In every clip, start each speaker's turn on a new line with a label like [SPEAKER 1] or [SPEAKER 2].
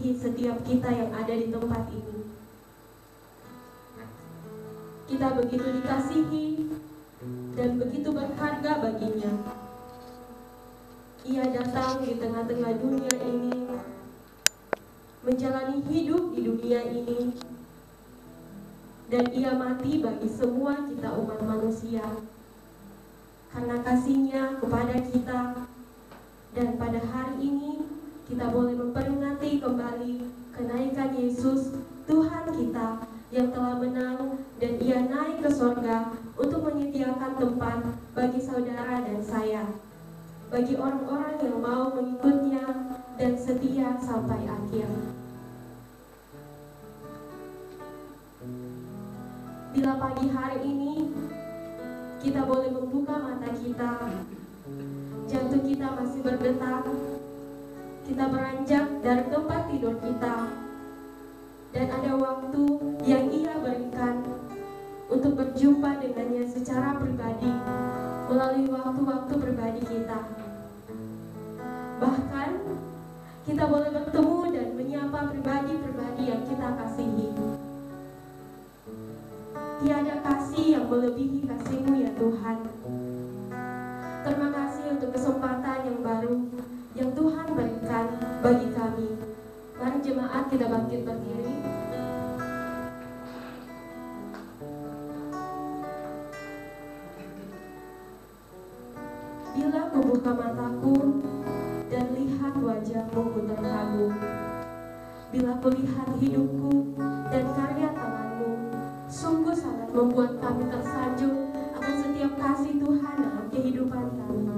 [SPEAKER 1] mengasihi setiap kita yang ada di tempat ini. Kita begitu dikasihi dan begitu berharga baginya. Ia datang di tengah-tengah dunia ini, menjalani hidup di dunia ini, dan ia mati bagi semua kita umat manusia. Karena kasih-Nya kepada kita, dan pada hari ini kita boleh memperingati kembali kenaikan Yesus Tuhan kita yang telah menang, dan ia naik ke sorga untuk menyediakan tempat bagi saudara dan saya, bagi orang-orang yang mau mengikutnya dan setia sampai akhir. Bila pagi hari ini kita boleh membuka mata kita, jantung kita masih berdetak, kita beranjak dari tempat tidur kita, dan ada waktu yang ia berikan untuk berjumpa dengannya secara pribadi melalui waktu-waktu pribadi kita. Bahkan kita boleh bertemu dan menyapa pribadi-pribadi yang kita kasihi. Tiada kasih yang melebihi kasih-Mu ya Tuhan. Terima kasih untuk kesempatan yang baru yang Tuhan berikan bagi kami. Mari jemaat kita bangkit berdiri. Bila ku buka mataku dan lihat wajah-Mu, ku terkagum. Bila ku lihat hidupku dan karya tangan-Mu, sungguh sangat membuat kami tersanjung akan setiap kasih Tuhan dalam kehidupan kami.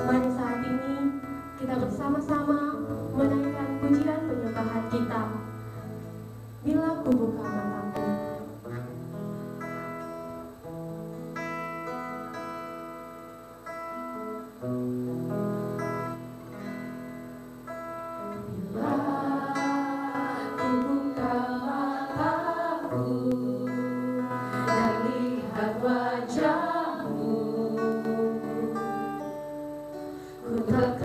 [SPEAKER 1] Mari saat ini kita bersama-sama menaikkan pujian penyembahan kita. Bila ku buka mataku.
[SPEAKER 2] Ku terkagum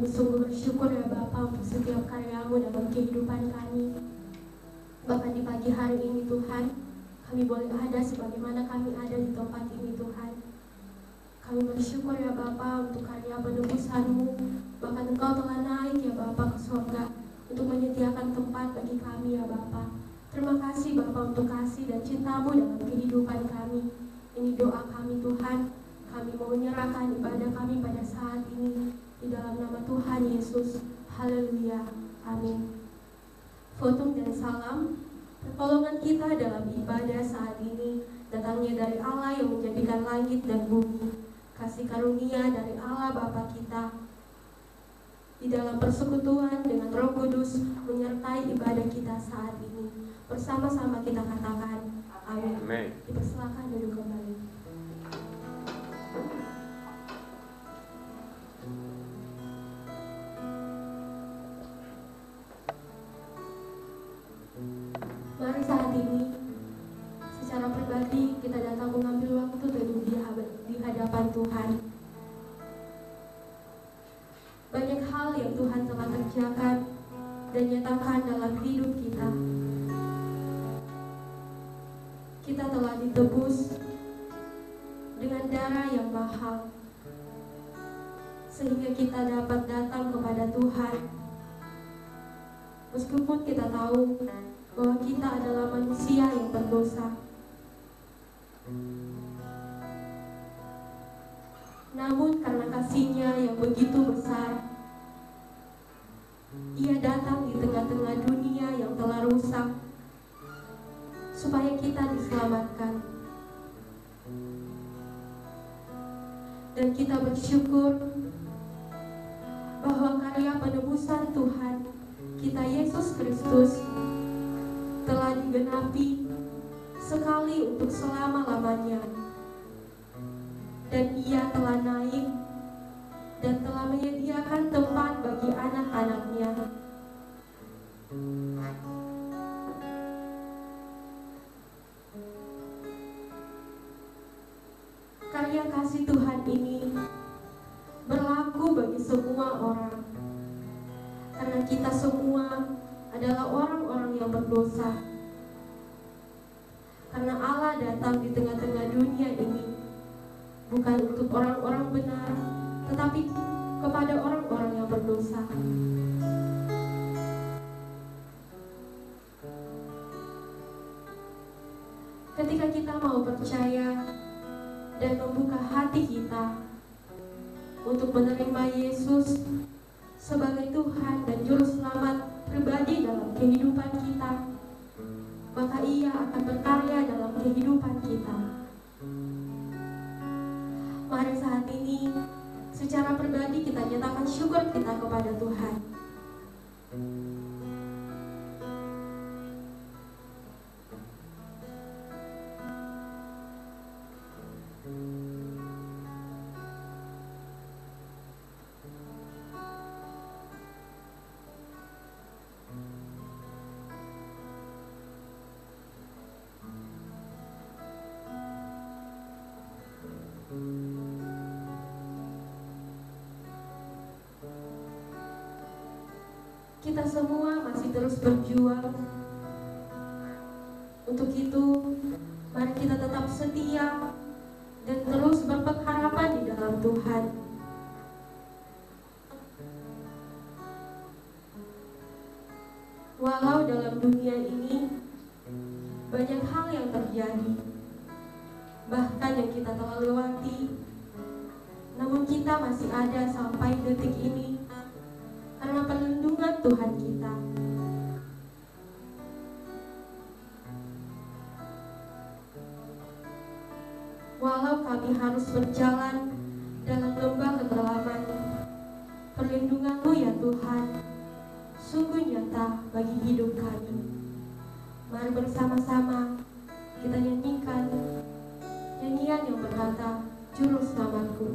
[SPEAKER 1] Kami sungguh bersyukur ya Bapa untuk setiap karya-Mu dalam kehidupan kami. Bahkan di pagi hari ini Tuhan, kami boleh ada sebagaimana kami ada di tempat ini Tuhan. Kami bersyukur ya Bapa untuk karya penebusan-Mu. Bahkan Engkau telah naik ya Bapa ke surga untuk menyediakan tempat bagi kami ya Bapa. Terima kasih Bapa untuk kasih dan cinta-Mu dalam kehidupan kami. Ini doa kami Tuhan. Kami mau menyerahkan ibadah kami pada saat ini di dalam nama Tuhan Yesus. Haleluya. Amin. Fotum dan salam. Pertolongan kita dalam ibadah saat ini datangnya dari Allah yang menjadikan langit dan bumi. Kasih karunia dari Allah Bapa kita di dalam persekutuan dengan Roh Kudus menyertai ibadah kita saat ini. Bersama-sama kita katakan amin. Dipersilakan duduk kembali. Mari saat ini secara pribadi kita datang mengambil waktu teduh di hadapan Tuhan. Banyak hal yang Tuhan telah kerjakan dan nyatakan dalam hidup kita. Kita telah ditebus dengan darah yang mahal, sehingga kita dapat datang kepada Tuhan. Meskipun kita tahu bahwa kita adalah manusia yang berdosa, namun karena kasih-Nya yang begitu besar, Ia datang di tengah-tengah dunia yang telah rusak supaya kita diselamatkan. Dan kita bersyukur bahwa karya penebusan Tuhan kita Yesus Kristus telah digenapi sekali untuk selama-lamanya. Dan Ia telah naik dan telah menyediakan tempat bagi anak-anak-Nya. Karya kasih Tuhan ini berlaku bagi semua orang, karena kita semua adalah orang-orang yang berdosa. Karena Allah datang di tengah-tengah dunia ini bukan untuk orang-orang benar, tetapi kepada orang-orang yang berdosa. Ketika kita mau percaya dan membuka hati kita untuk menerima Yesus sebagai Tuhan dan Juru Selamat pribadi dalam kehidupan kita, maka Ia akan berkarya dalam kehidupan kita. Mari saat ini secara pribadi kita nyatakan syukur kita kepada Tuhan. Kita semua masih terus berjuang. Untuk itu, mari kita tetap setia dan terus berpengharapan di dalam Tuhan. Walau dalam dunia ini banyak hal yang terjadi, bahkan yang kita telah lewati, namun kita masih ada sampai detik ini karena perlindungan Tuhan kita. Walau kami harus berjalan dalam lembah kegelapan, perlindungan-Mu ya Tuhan sungguh nyata bagi hidup kami. Mari bersama-sama kita nyanyikan nyanyian yang berkata, Juru Selamatku.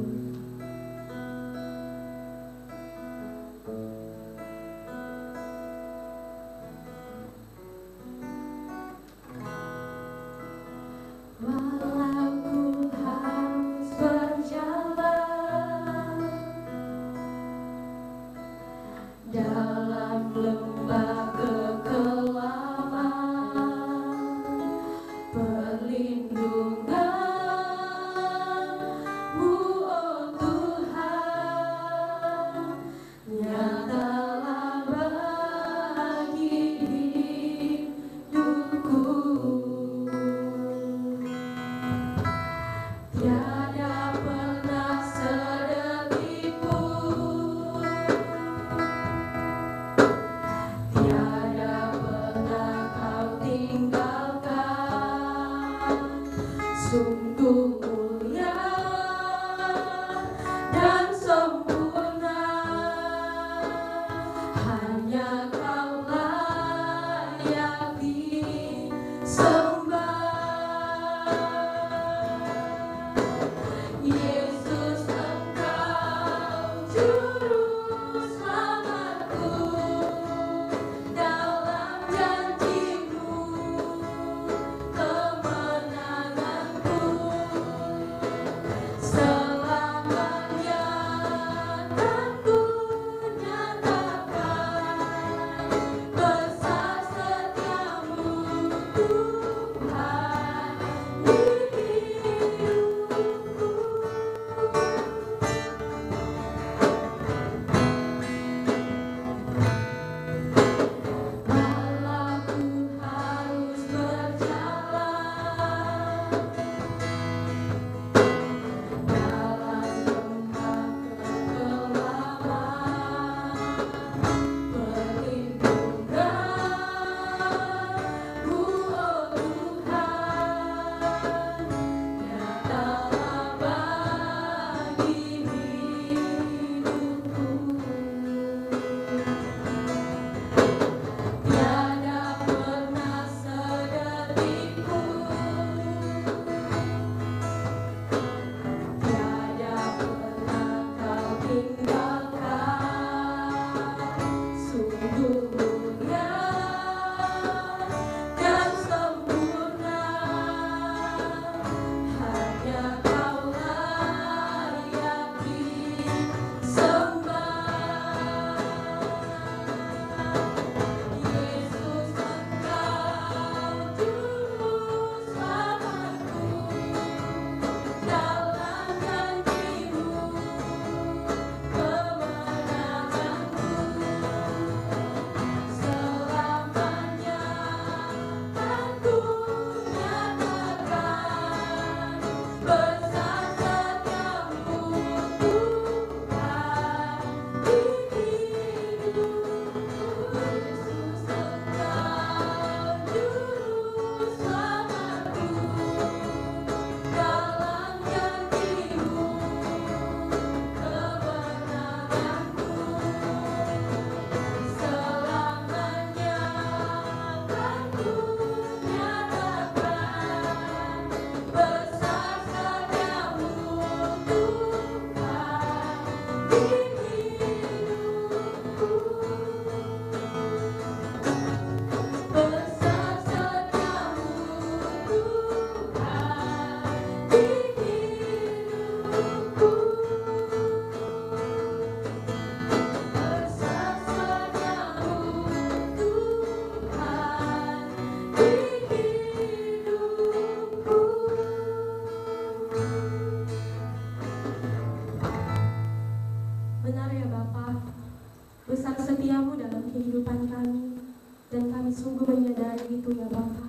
[SPEAKER 1] dari itu ya Bapa.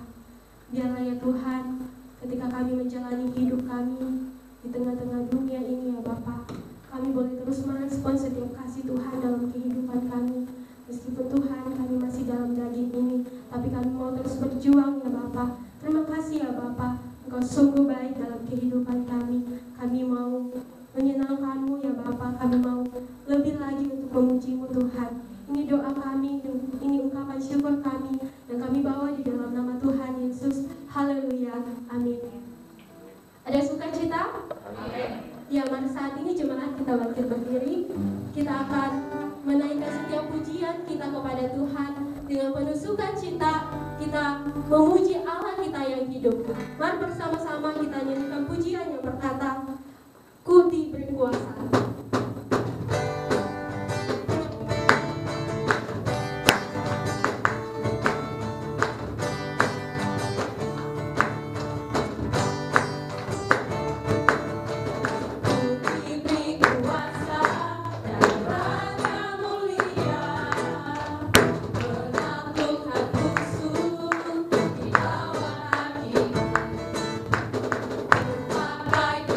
[SPEAKER 1] Biarlah ya Tuhan, ketika kami menjalani hidup kami di tengah-tengah dunia ini ya Bapa, kami boleh terus merespon setiap kasih Tuhan dalam kehidupan kami. Meskipun Tuhan kami masih dalam daging ini, tapi kami mau terus berjuang ya Bapa. Terima kasih ya Bapa, Engkau sungguh baik dalam kehidupan kami. Kami mau menyenangkan-Mu ya Bapa, kami mau lebih lagi untuk memuji-Mu Tuhan. Ini doa kami, ini ungkapan syukur kami, yang kami bawa di dalam nama Tuhan Yesus. Haleluya, amin. Ada sukacita? Amin. Ya, mari saat ini jemaat kita bangkit berdiri. Kita akan menaikkan setiap pujian kita kepada Tuhan dengan penuh sukacita. Kita memuji Allah kita yang hidup. Mari bersama-sama kita nyanyikan pujian yang berkata, Ku diberi kuasa.
[SPEAKER 2] Bye.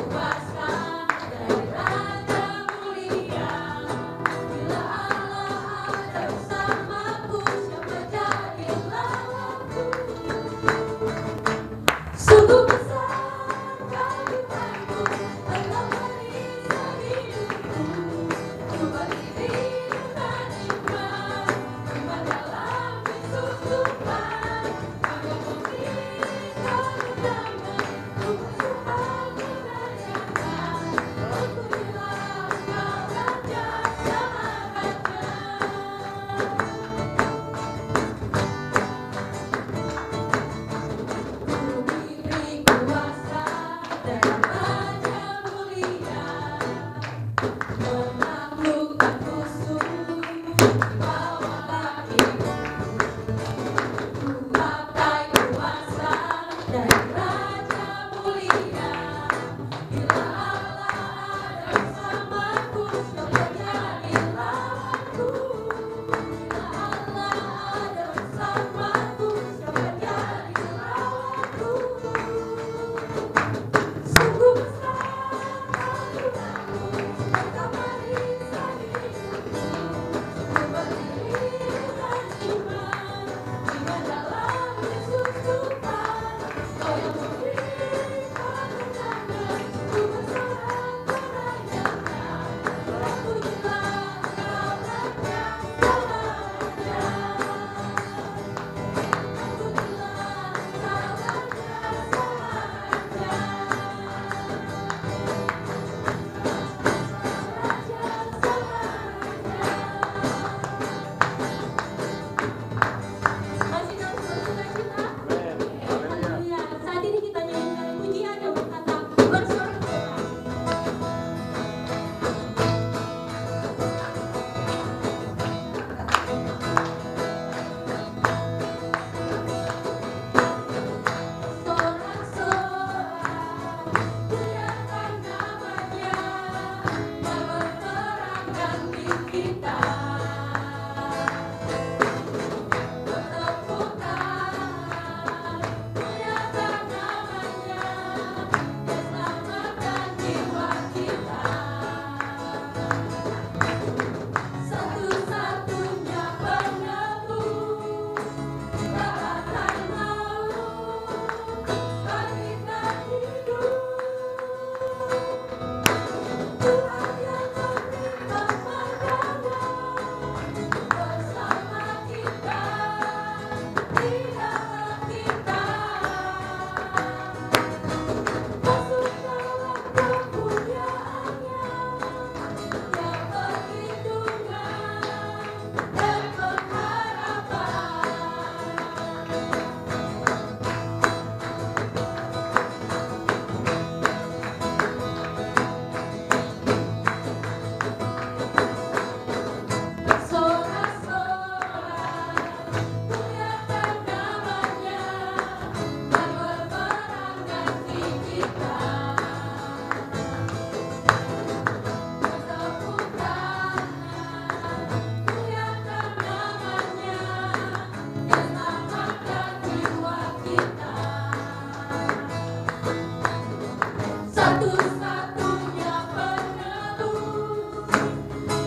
[SPEAKER 1] Satu-satunya peneduh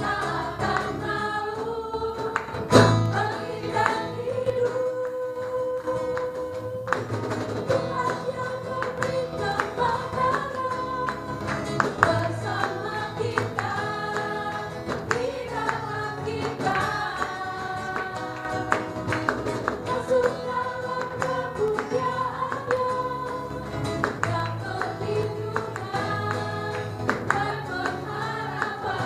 [SPEAKER 1] tak akan malu berikan hidup. Tuhan yang memberi kemenangan bersama kita, di dalam kita. Masuk dalam kemuliaan-Nya yang perlindungan dan pengharapan.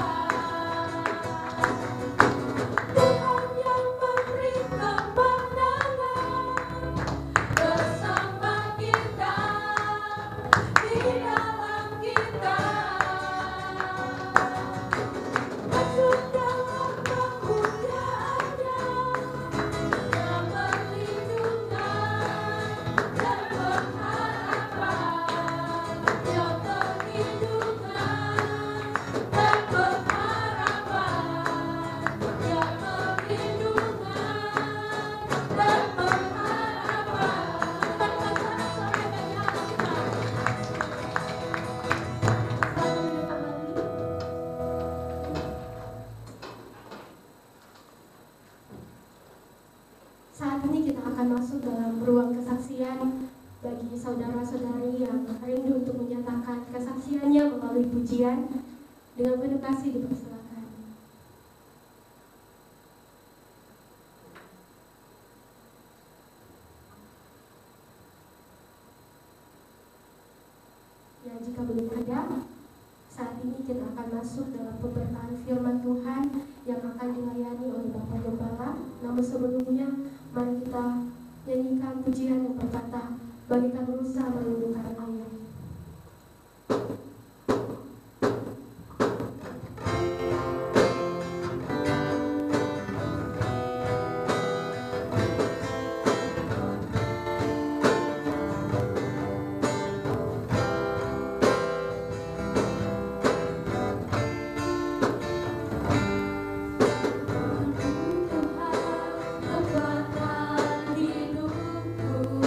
[SPEAKER 1] Tuhan yang memberi kemenangan bersama kita, di dalam kita. Masuk dalam kemuliaan-Nya yang perlindungan dan pengharapan, yang perlindungan dan pengharapan, yang perlindungan dan Saat ini kita akan masuk dalam ruang kesaksian bagi saudara-saudari yang rindu untuk menyatakan kesaksiannya melalui pujian. Dengan penuh kasih dipersilakan. Ya, jika belum ada, saat ini kita akan masuk dalam pemberitaan firman Tuhan yang akan dilayani oleh Bapak Gembala. Namun sebelumnya, mari kita nyanyikan pujian yang berkata, bagikan rusa merindukan air. Kekuatan hidupku,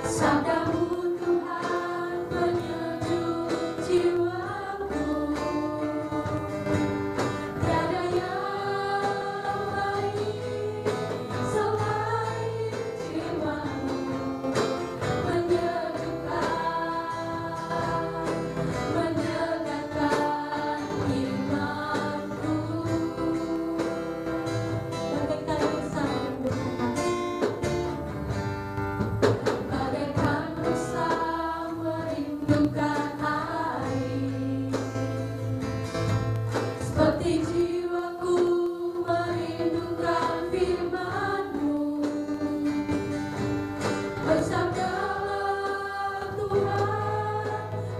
[SPEAKER 1] sabdamu Tuhan penyejuk jiwaku. Tiada yang lain selain jiwamu, menyejukkan, menyegarkan imanku. Bagaikan rusa merindukan air, seperti jiwaku merindukan firman-Mu. Bersabdalah Tuhan,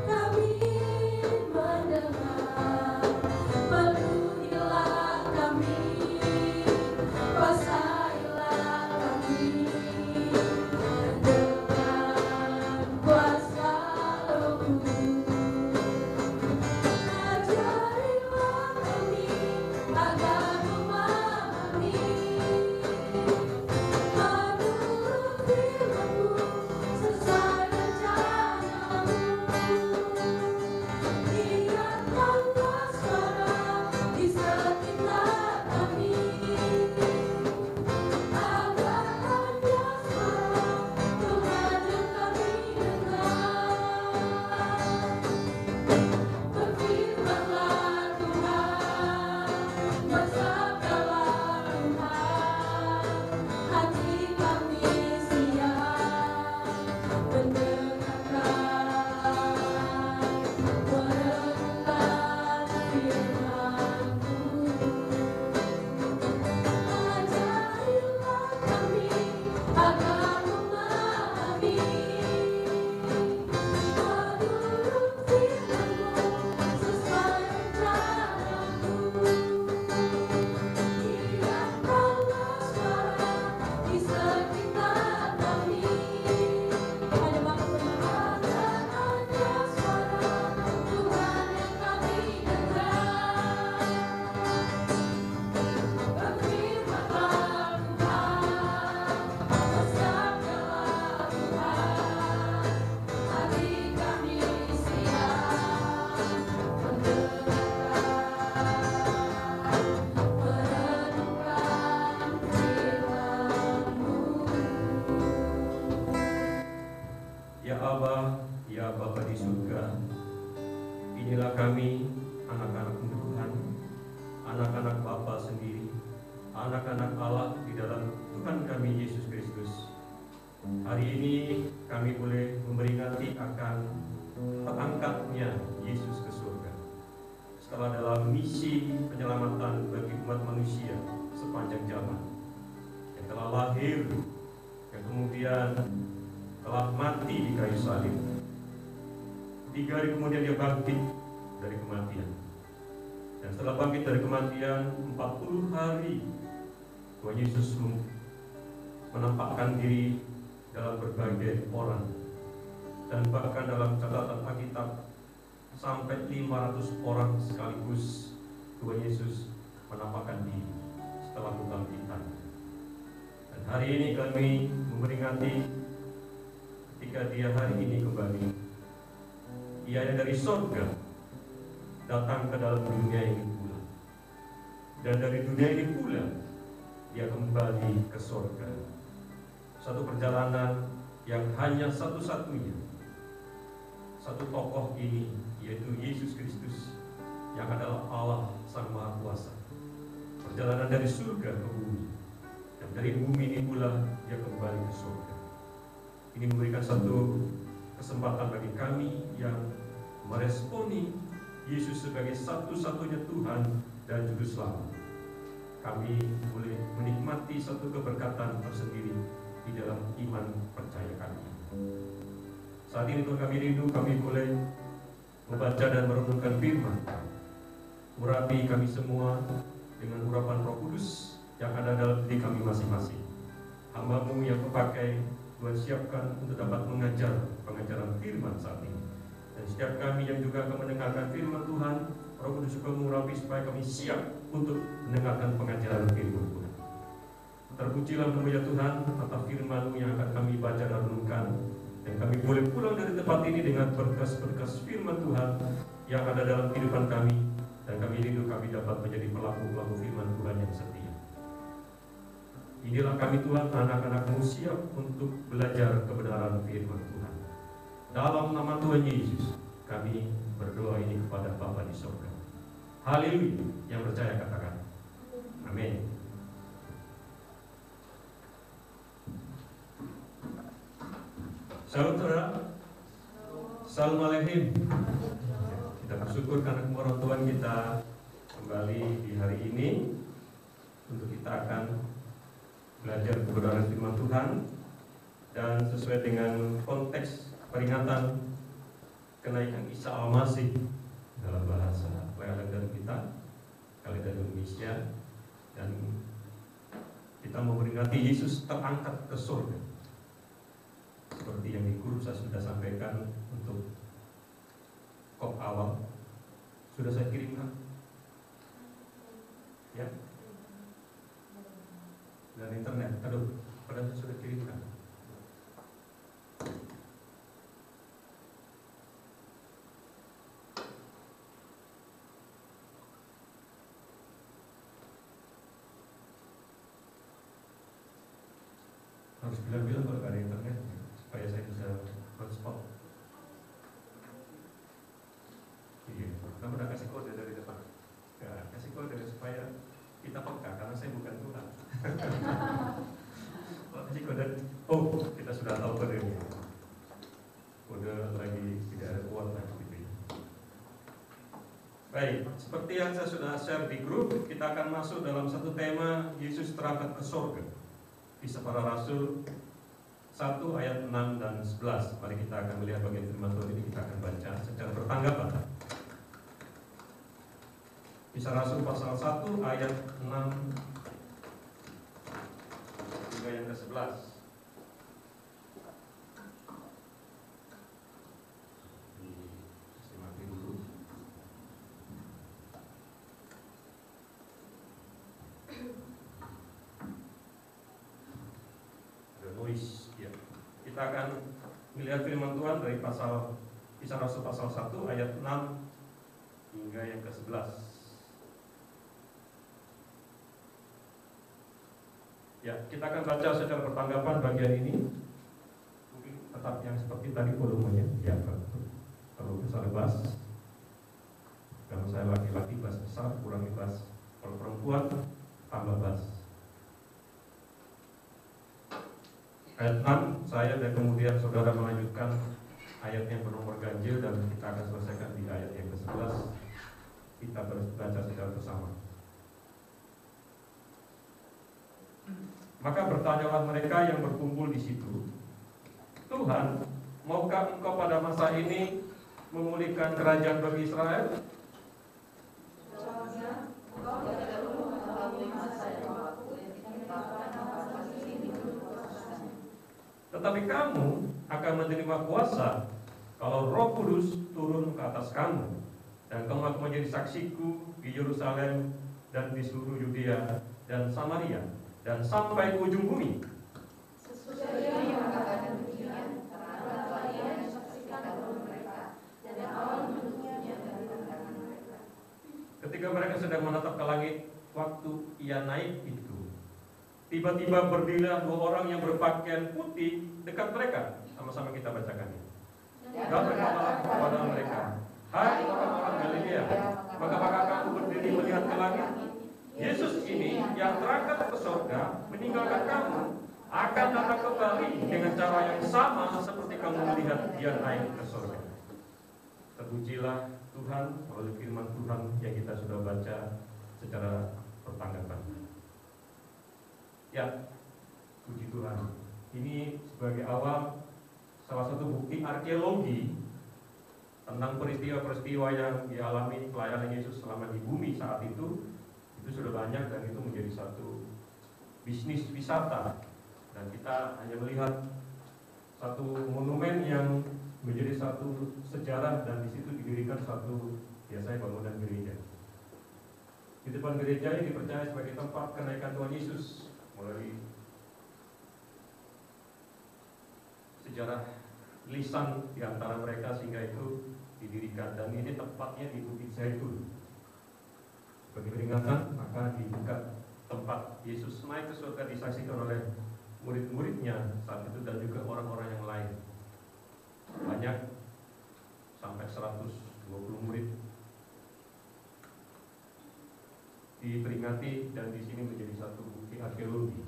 [SPEAKER 1] kami mendengar. Penuhilah kami, kuasailah kami dengan kuasa Roh-Mu. Ajarilah kami agar memahami menurut firman-Mu sesuai rencana-Mu. Ingatkanlah suara di sekitar kami, agar hanya suara Tuhan yang kami dengar.
[SPEAKER 2] di surga. Inilah kami, anak-anak Tuhan, anak-anak Bapa sendiri, anak-anak Allah di dalam Tuhan kami Yesus Kristus. Hari ini kami boleh memperingati akan terangkatnya Yesus ke surga setelah dalam misi penyelamatan bagi umat manusia sepanjang zaman, yang telah lahir, yang kemudian telah mati di kayu salib. 3 hari kemudian dia bangkit dari kematian, dan setelah bangkit dari kematian 40 hari Tuhan Yesus menampakkan diri dalam berbagai orang, dan bahkan dalam catatan Alkitab sampai 500 orang sekaligus Tuhan Yesus menampakkan diri setelah kebangkitan. Dan hari ini kami memperingati ketika dia hari ini kembali, ia yang dari surga datang ke dalam dunia ini pula, dan dari dunia ini pula dia kembali ke surga. Satu perjalanan yang hanya satu-satunya, satu tokoh ini, yaitu Yesus Kristus, yang adalah Allah Sang Maha Kuasa. Perjalanan dari surga ke bumi, dan dari bumi ini pula dia kembali ke surga. Ini memberikan satu kesempatan bagi kami yang meresponi Yesus sebagai satu-satunya Tuhan dan Juru Selamat. Kami boleh menikmati satu keberkatan tersendiri di dalam iman percaya kami. Saat ini Tuhan kami rindu, kami boleh membaca dan merenungkan firman, urapi kami semua dengan urapan Roh Kudus yang ada dalam diri kami masing-masing. Hamba-Mu yang kepakai, Tuhan siapkan untuk dapat mengajar pengajaran firman saat ini. Dan setiap kami yang juga akan mendengarkan firman Tuhan, Roh Kudus juga mengurapi supaya kami siap untuk mendengarkan pengajaran firman Tuhan. Terpujilah nama Tuhan atas firman-Mu yang akan kami baca dan renungkan, dan kami boleh pulang dari tempat ini dengan berkas-berkas firman Tuhan yang ada dalam kehidupan kami, dan kami rindu kami dapat menjadi pelaku-pelaku firman Tuhan yang setia. Inilah kami Tuhan, anak-anak-Mu siap untuk belajar kebenaran firman Tuhan. Dalam nama Tuhan Yesus kami berdoa ini kepada Bapa di surga. Haleluya. Yang percaya katakan amin. Salam saudara, salam alaikum. Kita bersyukur karena kemurahan Tuhan kita kembali di hari ini untuk kita akan belajar kebenaran firman Tuhan, dan sesuai dengan konteks peringatan kenaikan Isa Al-Masih dalam bahasa kalender kita, kalender Indonesia, dan kita memperingati Yesus terangkat ke surga. Seperti yang di guru saya sudah sampaikan untuk kop awal, sudah saya kirimkan, ya, dari internet. Aduh, padahal saya sudah kirimkan. Harus bilang-bilang kalau ada internet supaya saya bisa hotspot. Iya, kamu udah kasih kode dari depan. Ya, kasih kode supaya kita peka, karena saya bukan Tuhan. Kalau kasih kode, oh kita sudah tahu kodenya. Kode lagi tidak ada kuota gitu ya. Baik, seperti yang saya sudah share di grup, kita akan masuk dalam satu tema Yesus terangkat ke surga. Kisah Para Rasul 1 ayat 6 dan 11. Mari kita akan melihat bagian firman Tuhan ini, kita akan baca secara bertanggapan. Kisah Rasul pasal 1 ayat 6 hingga yang ke-11. Kita akan melihat firman Tuhan dari pasal Kisah Rasul pasal 1 ayat 6 hingga yang ke-11. Ya, kita akan baca secara bertanggapan bagian ini. Mungkin tetap yang seperti tadi volumenya. Ya, bas. Kalau saya laki-laki bas besar, kurangi bas. Kalau perempuan tambah bas. Ayat 6, saya dan kemudian saudara melanjutkan ayat yang bernomor ganjil dan kita akan selesaikan di ayat yang ke-11. Kita baca secara bersama. Maka bertanyalah mereka yang berkumpul di situ, Tuhan, maukah Engkau pada masa ini memulihkan kerajaan bagi Israel? Tetapi kamu akan menerima kuasa kalau Roh Kudus turun ke atas kamu, dan kamu akan menjadi saksiku di Yerusalem dan di seluruh Yudea dan Samaria dan sampai ke ujung bumi. Ketika mereka sedang menatap ke langit, waktu ia naik itu, tiba-tiba berdirilah 2 orang yang berpakaian putih dekat mereka. Sama-sama kita bacakannya. Dan berkatalah kepada mereka, hai orang-orang Galilea, maka kamu berdiri melihat ke langit? Yesus ini yang terangkat ke surga meninggalkan kamu akan datang kembali dengan cara yang sama seperti kamu melihat dia naik ke surga. Terpujilah Tuhan melalui firman Tuhan yang kita sudah baca secara bertanggapan. Ya, puji Tuhan. Ini sebagai awal salah satu bukti arkeologi tentang peristiwa-peristiwa yang dialami pelayanan Yesus selama di bumi saat itu sudah banyak, dan itu menjadi satu bisnis wisata, dan kita hanya melihat satu monumen yang menjadi satu sejarah, dan di situ didirikan satu biasanya bangunan gereja. Di depan gereja ini dipercaya sebagai tempat kenaikan Tuhan Yesus melalui sejarah lisan di antara mereka, sehingga itu didirikan, dan ini tepatnya di Bukit Zaitun. Bagi peringatan, maka dibuka tempat Yesus naik ke surga disaksikan oleh murid-muridnya saat itu dan juga orang-orang yang lain. Banyak, sampai 120 murid diperingati, dan di sini menjadi satu bukti arkeologi.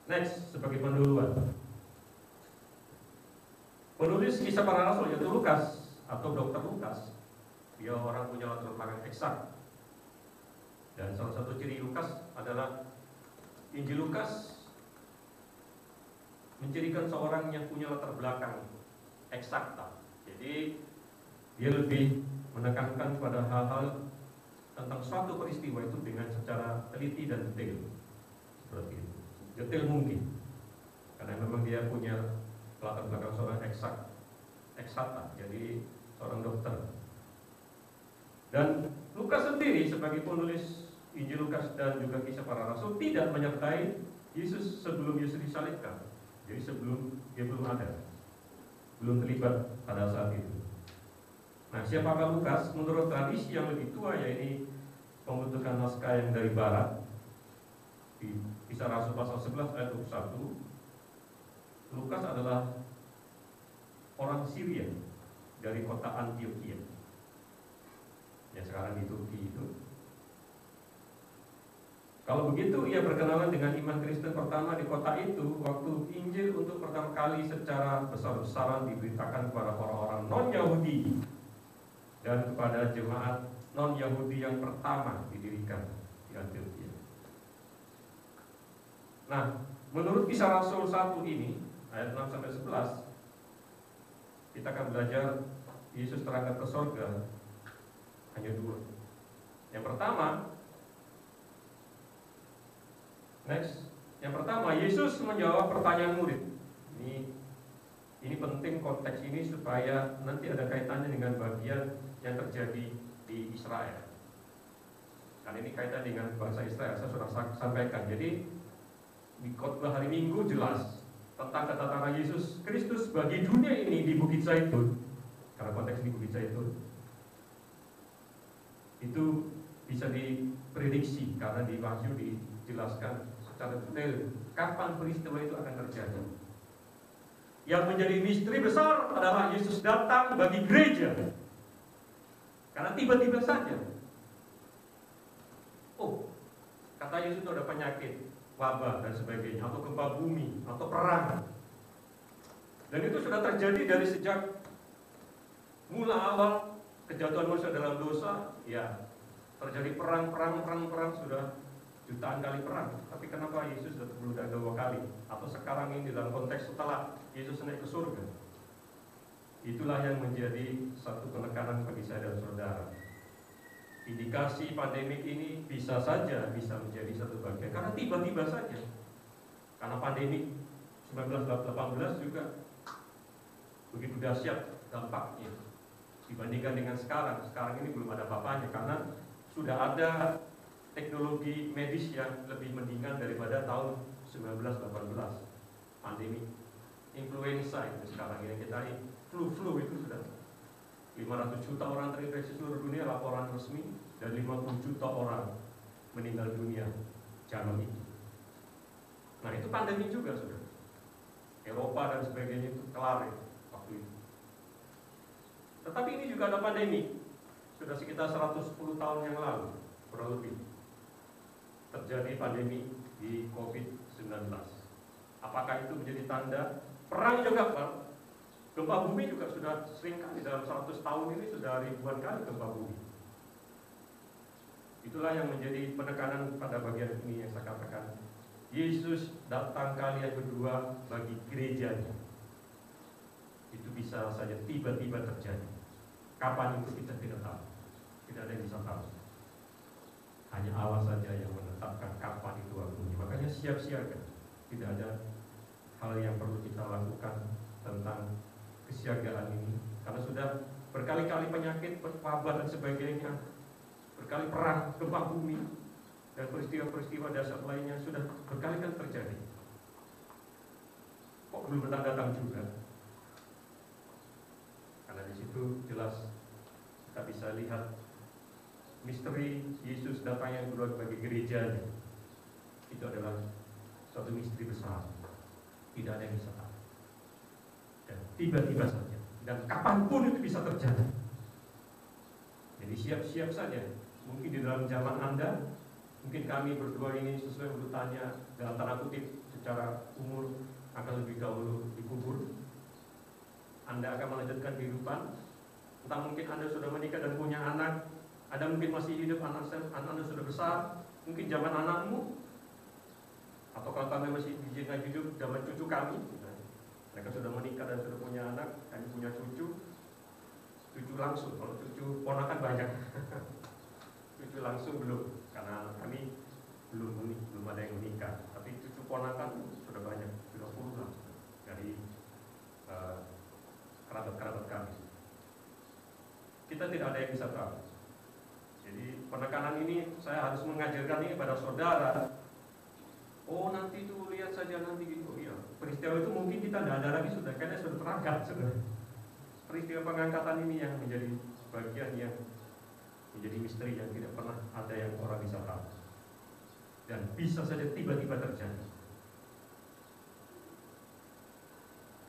[SPEAKER 2] Next, sebagai pendahuluan, penulis Kisah Para Rasul yaitu Lukas atau Dr. Lukas. Dia orang punya latar belakang eksak, dan salah satu ciri Lukas adalah Injil Lukas mencirikan seorang yang punya latar belakang eksakta. Jadi dia lebih menekankan pada hal-hal tentang suatu peristiwa itu dengan secara teliti dan detail, seperti itu, detail mungkin, karena memang dia punya latar belakang seorang eksakta, jadi seorang dokter. Dan Lukas sendiri sebagai penulis Injil Lukas dan juga Kisah Para Rasul tidak menyertai Yesus sebelum Yesus disalibkan. Jadi sebelum dia belum ada, belum terlibat pada saat itu. Nah, siapakah Lukas? Menurut tradisi yang lebih tua, yaitu pembentukan naskah yang dari barat, di Kisah Rasul pasal 11 ayat 21, Lukas adalah orang Syria dari kota Antioquia yang sekarang di Turki itu. Kalau begitu, ia berkenalan dengan iman Kristen pertama di kota itu waktu Injil untuk pertama kali secara besar-besaran diberitakan kepada orang-orang non-Yahudi dan kepada jemaat non-Yahudi yang pertama didirikan di Antioquia. Nah, menurut Kisah Rasul 1 ini ayat 6-11, kita akan belajar Yesus terangkat ke surga hanya 2. Yang pertama, yang pertama, Yesus menjawab pertanyaan murid. Ini penting konteks ini supaya nanti ada kaitannya dengan bagian yang terjadi di Israel. Karena ini kaitan dengan bangsa Israel, saya sudah sampaikan. Jadi di khotbah hari Minggu jelas tentang kedatangan Yesus Kristus bagi dunia ini di Bukit Zaitun. Karena konteks di Bukit Zaitun itu bisa diprediksi karena di Wahyu dijelaskan secara detail kapan peristiwa itu akan terjadi. Yang menjadi misteri besar adalah Yesus datang bagi gereja. Karena tiba-tiba saja, oh, kata Yesus itu ada penyakit, wabah dan sebagainya, atau gempa bumi, atau perang. Dan itu sudah terjadi dari sejak mula awal kejatuhan manusia dalam dosa. Ya, terjadi perang sudah jutaan kali perang. Tapi kenapa Yesus belum ada 2 kali? Atau sekarang ini dalam konteks setelah Yesus naik ke surga? Itulah yang menjadi satu penekanan bagi saya dan saudara. Indikasi pandemik ini bisa saja bisa menjadi satu bagian karena tiba-tiba saja. Karena pandemik 1918 juga begitu dahsyat dampaknya dibandingkan dengan sekarang. Sekarang ini belum ada apa-apanya karena sudah ada teknologi medis yang lebih mendingan daripada tahun 1918. Pandemi influenza itu sekarang yang kita ini, flu itu sudah 500 juta orang terinfeksi seluruh dunia, laporan resmi, dan 50 juta orang meninggal dunia zaman itu. Nah, itu pandemi juga sudah. Eropa dan sebagainya itu kelar ya, waktu itu. Tetapi ini juga ada pandemi. Sudah sekitar 110 tahun yang lalu, kurang lebih, terjadi pandemi di COVID-19. Apakah itu menjadi tanda? Perang juga, Pak. Gempa bumi juga sudah sering kali dalam 100 tahun ini sudah ribuan kali gempa bumi. Itulah yang menjadi penekanan pada bagian ini yang saya katakan. Yesus datang kali yang kedua bagi gerejanya. Itu bisa saja tiba-tiba terjadi. Kapan itu kita tidak tahu. Tidak ada yang bisa tahu. Hanya Allah saja yang menetapkan kapan itu waktunya. Makanya siap-siaga. Tidak ada hal yang perlu kita lakukan tentang kesiagaan ini, karena sudah berkali-kali penyakit, wabah dan sebagainya, berkali perang, gempa bumi, dan peristiwa-peristiwa dasar lainnya sudah berkali-kali terjadi. Kok belum datang juga? Karena di situ jelas kita bisa lihat misteri Yesus datang yang kedua bagi gerejanya. Itu adalah suatu misteri besar. Tidak ada yang bisa tahu. Dan tiba-tiba saja. Dan kapanpun itu bisa terjadi. Jadi siap-siap saja. Mungkin di dalam zaman Anda, mungkin kami berdua ini sesuai urutannya dalam tanda kutip secara umur akan lebih dahulu dikubur. Anda akan melanjutkan kehidupan. Entah mungkin Anda sudah menikah dan punya anak, Anda mungkin masih hidup, anak Anda sudah besar. Mungkin zaman anakmu, atau kalau kami masih diizinkan hidup zaman cucu kami, mereka sudah menikah dan sudah punya anak, kami punya cucu langsung. Kalau cucu ponakan banyak, cucu langsung belum, karena kami belum ada yang menikah. Tapi cucu ponakan sudah banyak, sudah puluhan dari kerabat-kerabat kami. Kita tidak ada yang bisa tahu. Jadi penekanan ini saya harus mengajarkan ini pada saudara. Oh, nanti itu lihat saja nanti gitu. Iya, peristiwa itu mungkin kita tidak ada lagi sudah, karena sudah terangkat sudah. Peristiwa pengangkatan ini yang menjadi bagian yang menjadi misteri yang tidak pernah ada yang orang bisa tahu. Dan bisa saja tiba-tiba terjadi.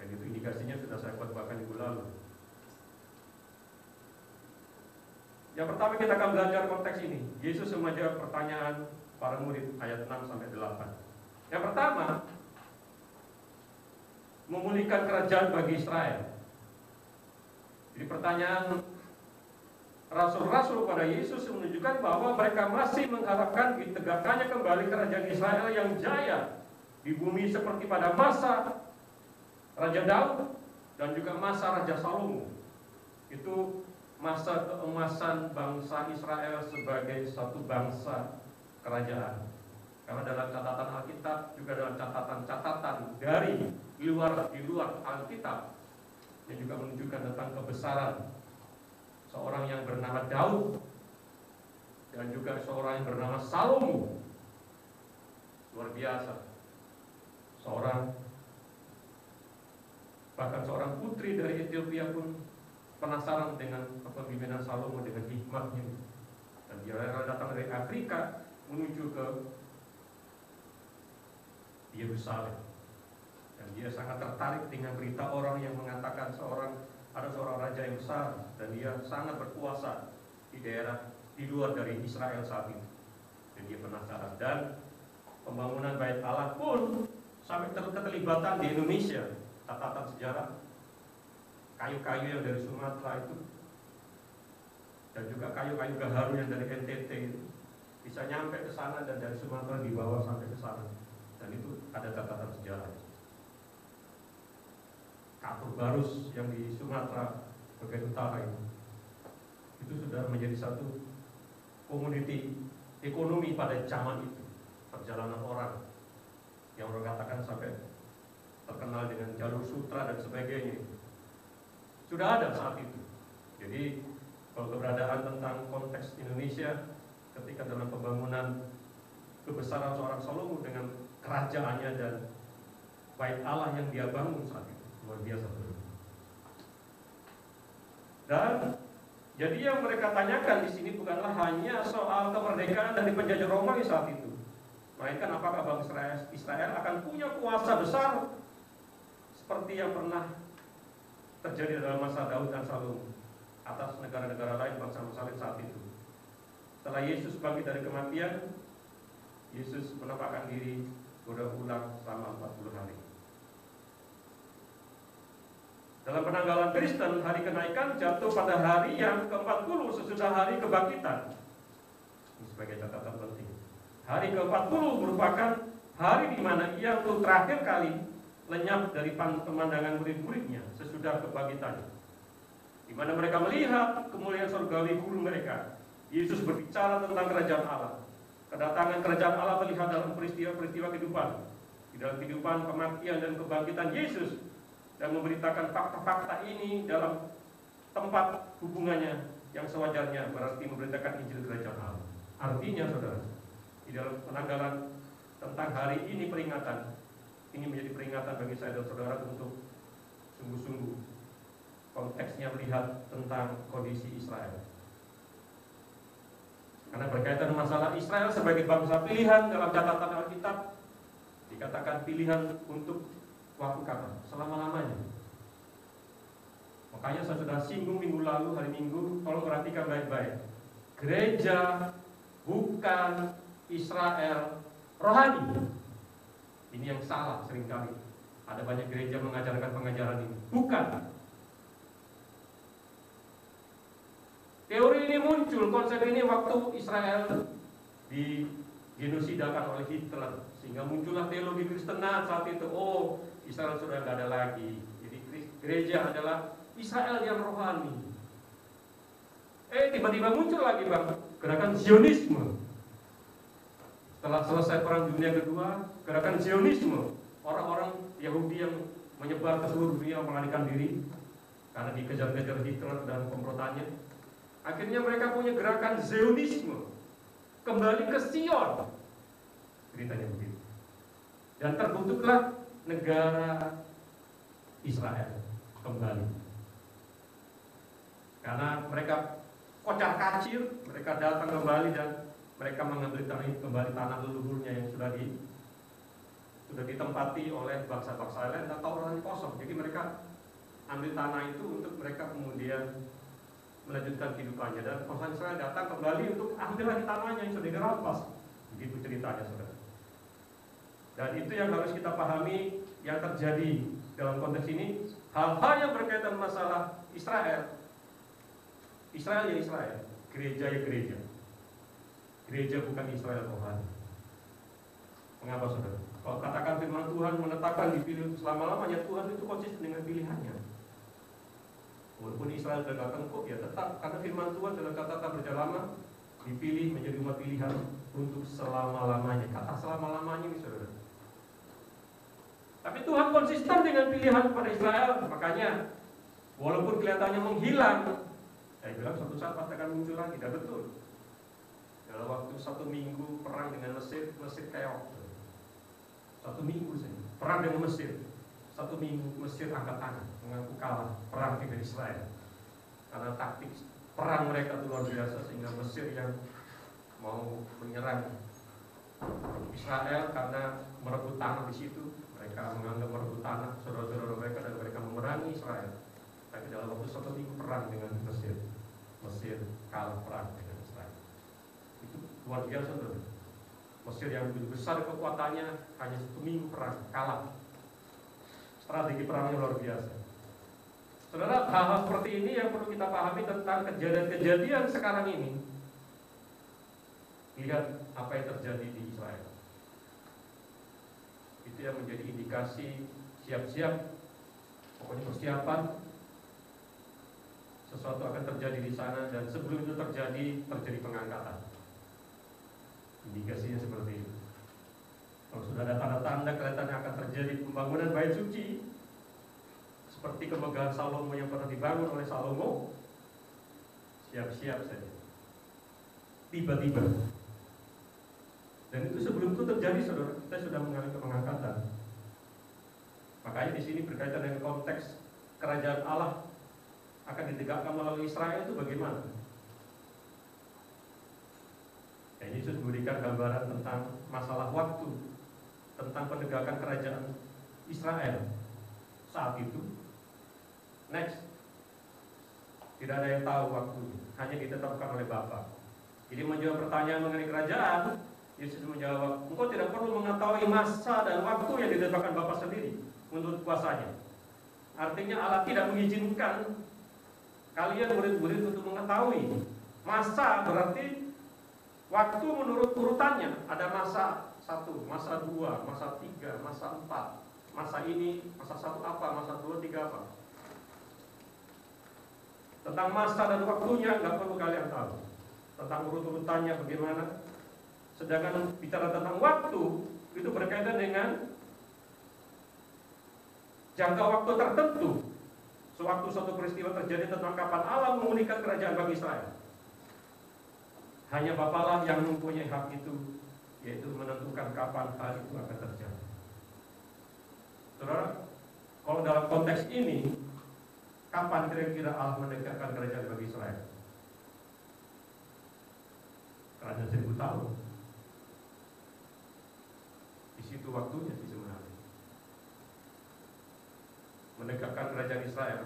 [SPEAKER 2] Dan itu indikasinya sudah saya khotbahkan minggu lalu. Yang pertama kita akan belajar konteks ini. Yesus menjawab pertanyaan para murid ayat 6-8. Yang pertama, memulihkan kerajaan bagi Israel. Jadi pertanyaan rasul-rasul pada Yesus menunjukkan bahwa mereka masih mengharapkan ditegakkannya kembali kerajaan Israel yang jaya di bumi seperti pada masa Raja Daud dan juga masa Raja Salomo. Itu masa keemasan bangsa Israel sebagai satu bangsa kerajaan. Karena dalam catatan Alkitab, juga dalam catatan-catatan dari di luar Alkitab, yang juga menunjukkan tentang kebesaran seorang yang bernama Daud dan juga seorang yang bernama Salomo. Luar biasa. Bahkan seorang putri dari Ethiopia pun penasaran dengan kepemimpinan Salomo, dengan hikmatnya. Dan dia datang dari Afrika menuju ke Yerusalem. Dan dia sangat tertarik dengan berita orang yang mengatakan ada seorang raja yang besar dan dia sangat berkuasa di daerah di luar dari Israel saat itu. Dan dia penasaran. Dan pembangunan Bait Allah pun sampai keterlibatan di Indonesia. Catatan sejarah, kayu-kayu yang dari Sumatera itu dan juga kayu-kayu gaharu yang dari NTT itu bisa nyampe ke sana dan dari Sumatera dibawa sampai ke sana. Dan itu ada catatan sejarah. Kapur Barus yang di Sumatera bagian utara itu sudah menjadi satu komoditi ekonomi pada zaman itu. Perjalanan orang yang orang katakan sampai terkenal dengan jalur sutra dan sebagainya sudah ada saat itu. Jadi kalau keberadaan tentang konteks Indonesia ketika dalam pembangunan kebesaran seorang Salomo dengan kerajaannya dan Bait Allah yang dia bangun saat itu luar biasa. Dan jadi yang mereka tanyakan di sini bukanlah hanya soal kemerdekaan dari penjajah Romawi saat itu, melainkan apakah bangsa Israel akan punya kuasa besar seperti yang pernah terjadi dalam masa Daud dan Salomo atas negara-negara lain, bangsa-bangsa lain saat itu. Setelah Yesus bangkit dari kematian, Yesus menampakkan diri berulang selama 40 hari. Dalam penanggalan Kristen, hari kenaikan jatuh pada hari yang ke-40 sesudah hari kebangkitan. Ini sebagai catatan penting. Hari ke-40 merupakan hari di mana ia untuk terakhir kali lenyap dari pemandangan murid-muridnya sesudah kebangkitannya, di mana mereka melihat kemuliaan surgawi guru mereka. Yesus berbicara tentang kerajaan Allah. Kedatangan kerajaan Allah terlihat dalam peristiwa-peristiwa kehidupan, di dalam kehidupan, kematian dan kebangkitan Yesus, dan memberitakan fakta-fakta ini dalam tempat hubungannya yang sewajarnya, berarti memberitakan Injil kerajaan Allah. Artinya saudara, di dalam penanggalan tentang hari ini peringatan, ini menjadi peringatan bagi saya dan saudara untuk sungguh-sungguh konteksnya melihat tentang kondisi Israel. Karena berkaitan masalah Israel sebagai bangsa pilihan dalam catatan Alkitab, dikatakan pilihan untuk waktu kapan? Selama-lamanya. Makanya saya sudah singgung minggu lalu, hari Minggu, tolong perhatikan baik-baik. Gereja bukan Israel rohani. Ini yang salah seringkali. Ada banyak gereja mengajarkan pengajaran ini. Bukan. Teori ini muncul, konsep ini waktu Israel digenosidakan oleh Hitler, sehingga muncullah teologi Kristenan saat itu. Oh, Israel sudah tidak ada lagi. Jadi gereja adalah Israel yang rohani. Tiba-tiba muncul lagi gerakan Zionisme. Setelah selesai Perang Dunia Kedua, gerakan Zionisme, orang-orang Yahudi yang menyebar ke seluruh dunia melarikan diri karena dikejar-kejar Hitler dan pemberontakannya. Akhirnya mereka punya gerakan Zionisme, kembali ke Sion, beritanya begitu. Dan terbentuklah negara Israel kembali. Karena mereka kocar-kacir, mereka datang kembali dan mereka mengambil kembali tanah leluhurnya yang sudah ditempati oleh bangsa-bangsa lain atau orang kosong. Jadi mereka ambil tanah itu untuk mereka kemudian melanjutkan kehidupannya, dan bangsa Israel datang kembali untuk ambil lagi tanahnya yang sudah dirampas. Begitu ceritanya, saudara. Dan itu yang harus kita pahami yang terjadi dalam konteks ini. Hal-hal yang berkaitan masalah Israel. Israel ya Israel, gereja ya gereja. Gereja bukan Israel rohani. Mengapa saudara? Kalau katakan firman Tuhan menetapkan dipilih selama-lamanya, Tuhan itu konsisten dengan pilihannya. Walaupun Israel sudah datang kok, ya tetap, karena firman Tuhan dalam kata-kata berjalama dipilih menjadi umat pilihan untuk selama-lamanya. Kata selama-lamanya ini saudara. Tapi Tuhan konsisten dengan pilihan pada Israel. Makanya walaupun kelihatannya menghilang, saya bilang suatu saat pasti akan muncul lagi. Tidak betul. Dalam waktu 1 minggu perang dengan Mesir keok. 1 minggu saja perang dengan Mesir. 1 minggu Mesir angkat tangan, mengaku kalah perang dengan Israel. Karena taktik perang mereka itu luar biasa, sehingga Mesir yang mau menyerang Israel karena merebut tanah di situ, mereka Mereka menganggap merebut tanah saudara-saudara mereka dan mereka memerangi Israel. Tapi dalam waktu 1 minggu perang dengan Mesir, Mesir kalah perang dengan Israel. Itu luar biasa, saudara. Mesir yang begitu besar kekuatannya hanya 1 minggu perang kalah. Strategi perangnya luar biasa. Saudara, hal-hal seperti ini yang perlu kita pahami tentang kejadian-kejadian sekarang ini. Lihat apa yang terjadi di Israel. Itu yang menjadi indikasi siap-siap, pokoknya persiapan. Sesuatu akan terjadi di sana dan sebelum itu terjadi pengangkatan. Indikasinya seperti itu. Kalau sudah ada tanda-tanda kelihatannya akan terjadi pembangunan bait suci, seperti kemegahan Salomo yang pernah dibangun oleh Salomo, siap-siap saja. Tiba-tiba. Dan itu sebelum itu terjadi, saudara, kita sudah mengalami pengangkatan. Makanya di sini berkaitan dengan konteks kerajaan Allah akan ditegakkan melalui Israel itu bagaimana? Dan Yesus memberikan gambaran tentang masalah waktu, tentang penegakan kerajaan Israel saat itu. Next, tidak ada yang tahu waktunya, hanya ditetapkan oleh Bapa. Jadi menjawab pertanyaan mengenai kerajaan, Yesus menjawab, engkau tidak perlu mengetahui masa dan waktu yang ditetapkan Bapa sendiri menurut kuasanya. Artinya Allah tidak mengizinkan kalian murid-murid untuk mengetahui masa, berarti waktu menurut urutannya. Ada masa 1, masa 2, masa 3, masa 4, masa ini, masa 1 apa, masa 2, 3 apa. Tentang masa dan waktunya nggak perlu kalian tahu. Tentang urut-urutannya bagaimana. Sedangkan bicara tentang waktu, itu berkaitan dengan jangka waktu tertentu. Sewaktu suatu peristiwa terjadi tentang kapan Allah memulihkan kerajaan bagi Israel. Hanya Bapalah yang mempunyai hak itu, yaitu menentukan kapan hal itu akan terjadi. Saudara, kalau dalam konteks ini, kapan kira-kira Allah menegakkan kerajaan bagi Israel? Kerajaan 1000 tahun. Di situ waktunya sih sebenarnya. Menegakkan kerajaan Israel.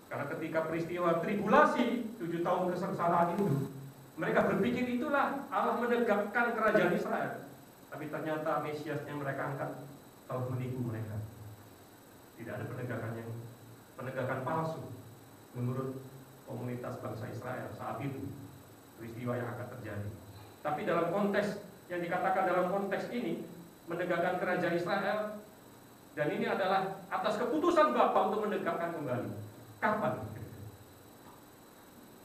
[SPEAKER 2] Karena ketika peristiwa tribulasi 7 tahun kesengsaraan itu, mereka berpikir itulah Allah menegakkan kerajaan Israel. Tapi ternyata Mesias yang mereka angkat telah menipu mereka. Tidak ada penegakan palsu menurut komunitas bangsa Israel saat itu, peristiwa yang akan terjadi. Tapi dalam konteks yang dikatakan dalam konteks ini, menegakkan kerajaan Israel, dan ini adalah atas keputusan Bapa untuk menegakkan kembali. Kapan?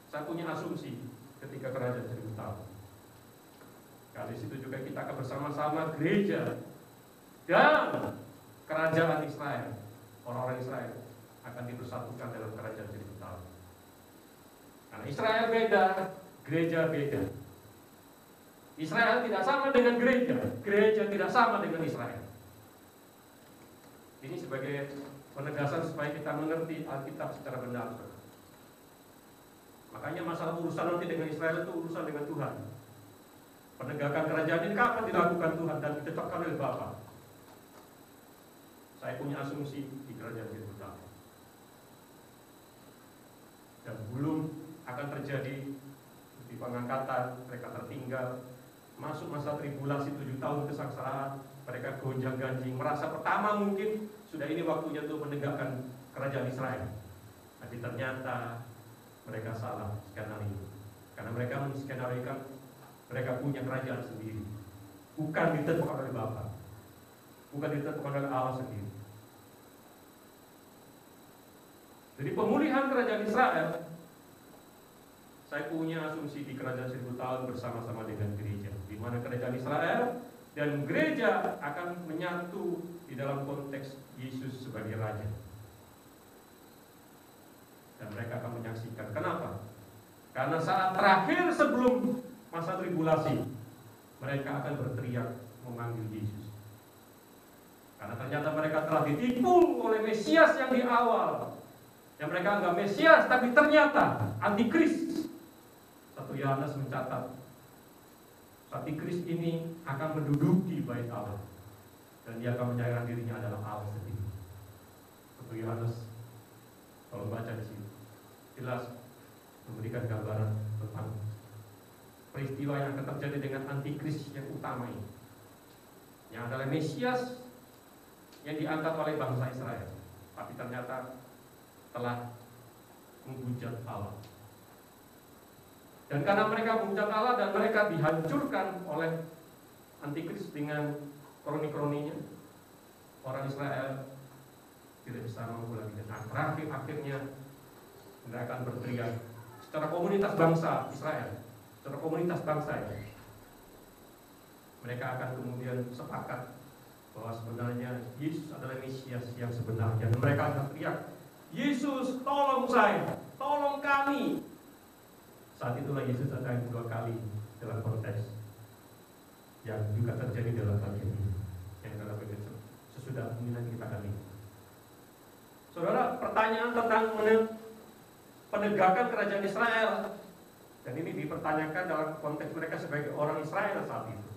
[SPEAKER 2] Saya punya asumsi ketika kerajaan 1000 tahun. Kali situ juga kita akan bersama-sama gereja dan kerajaan Israel, orang-orang Israel akan dipersatukan dalam kerajaan 1000 tahun. Karena Israel beda, gereja beda. Israel tidak sama dengan gereja, gereja tidak sama dengan Israel. Ini sebagai penegasan supaya kita mengerti Alkitab secara benar. Makanya masalah urusan nanti dengan Israel itu urusan dengan Tuhan. Penegakan kerajaan ini kapan dilakukan Tuhan dan ditetapkan oleh Bapa. Saya punya asumsi di kerajaan 1000 tahun. Dan belum akan terjadi di pengangkatan, mereka tertinggal. Masuk masa tribulasi 7 tahun kesengsaraan, mereka gonjang-ganjing, merasa pertama mungkin sudah ini waktunya untuk menegakkan kerajaan Israel. Tapi ternyata mereka salah skenario. Karena mereka menskenariokan mereka punya kerajaan sendiri, bukan ditentukan oleh Bapa, bukan ditentukan oleh Allah sendiri. Jadi pemulihan kerajaan Israel, saya punya asumsi di kerajaan 1000 tahun bersama-sama dengan gereja, di mana kerajaan Israel dan gereja akan menyatu di dalam konteks Yesus sebagai Raja. Dan mereka akan menyaksikan. Kenapa? Karena saat terakhir sebelum masa tribulasi, mereka akan berteriak memanggil Yesus. Karena ternyata mereka telah ditipu oleh Mesias yang di awal. Yang mereka anggap Mesias, tapi ternyata antikris. 1 Yohanes mencatat 1 Tapi Kristus ini akan menduduki bait Allah, dan dia akan menyatakan dirinya adalah Allah sendiri. Untuk Yohanes, kalau baca di sini, jelas memberikan gambaran tentang peristiwa yang akan terjadi dengan antikris yang utama ini, yang adalah Mesias yang diangkat oleh bangsa Israel, tapi ternyata telah menghujat Allah. Dan karena mereka menghujat Allah dan mereka dihancurkan oleh antikris dengan kroni-kroninya, orang Israel tidak bisa mampu lagi. Dan akhirnya mereka akan berteriak secara komunitas bangsa Israel, secara komunitas bangsa ini, mereka akan kemudian sepakat bahwa sebenarnya Yesus adalah Mesias yang sebenarnya. Dan mereka akan teriak, Yesus tolong saya, tolong kami. Saat itulah Yesus akan dua kali dalam konteks yang juga terjadi dalam bagian ini, yang dalam bagian sesudah ini nanti kita akan lihat. Saudara, pertanyaan tentang penegakan kerajaan Israel, dan ini dipertanyakan dalam konteks mereka sebagai orang Israel saat itu.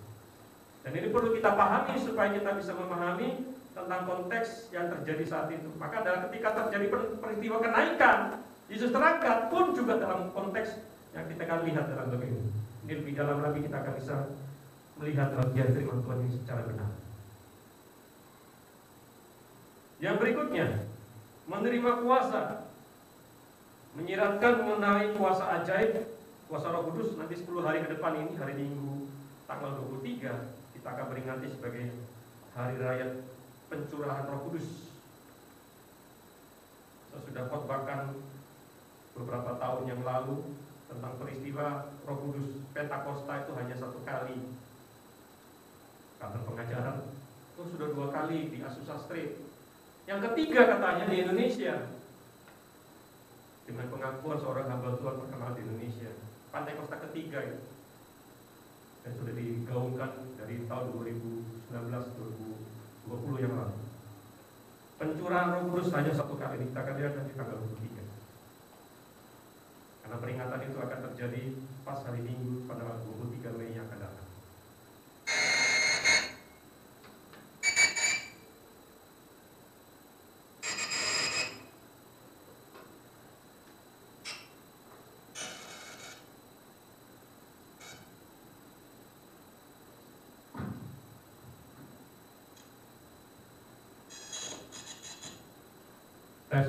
[SPEAKER 2] Dan ini perlu kita pahami supaya kita bisa memahami tentang konteks yang terjadi saat itu. Maka ketika terjadi peristiwa kenaikan Yesus terangkat pun juga dalam konteks yang kita akan lihat dalam bagian ini. Ini lebih dalam lagi kita akan bisa melihat bagian firman Tuhan ini secara benar. Yang berikutnya, menerima kuasa, menyiratkan mengenai kuasa ajaib, kuasa Roh Kudus. Nanti 10 hari ke depan ini, hari Minggu tanggal 23, kita akan peringati sebagai hari raya pencurahan Roh Kudus. Saya sudah khotbahkan beberapa tahun yang lalu tentang peristiwa Roh Kudus Pentakosta itu hanya 1 kali. Kata pengajaran itu sudah 2 kali di Azusa Street. Yang ketiga katanya di Indonesia, dengan pengakuan seorang hamba Tuhan terkenal di Indonesia. Pentakosta ketiga itu, dan sudah digaungkan dari tahun 2019-2020 yang lalu. Pencurahan Roh Kudus hanya 1 kali, kita akan lihat nanti tanggal 23. Karena peringatan itu akan terjadi pas hari Minggu pada 23 Mei yang akan datang. Ya.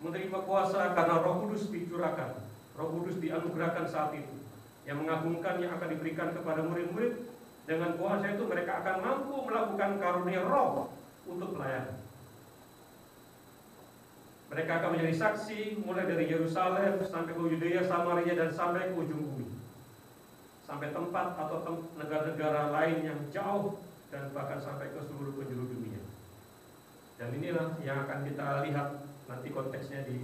[SPEAKER 2] Menerima kuasa karena Roh Kudus dicurahkan, Roh Kudus dianugerahkan saat itu, yang mengagumkan yang akan diberikan kepada murid-murid. Dengan kuasa itu mereka akan mampu melakukan karunia Roh untuk pelayanan. Mereka akan menjadi saksi mulai dari Yerusalem sampai ke Yudea, Samaria, dan sampai ke ujung bumi, sampai tempat atau negara-negara lain yang jauh, dan bahkan sampai ke seluruh penjuru dunia. Dan inilah yang akan kita lihat nanti konteksnya di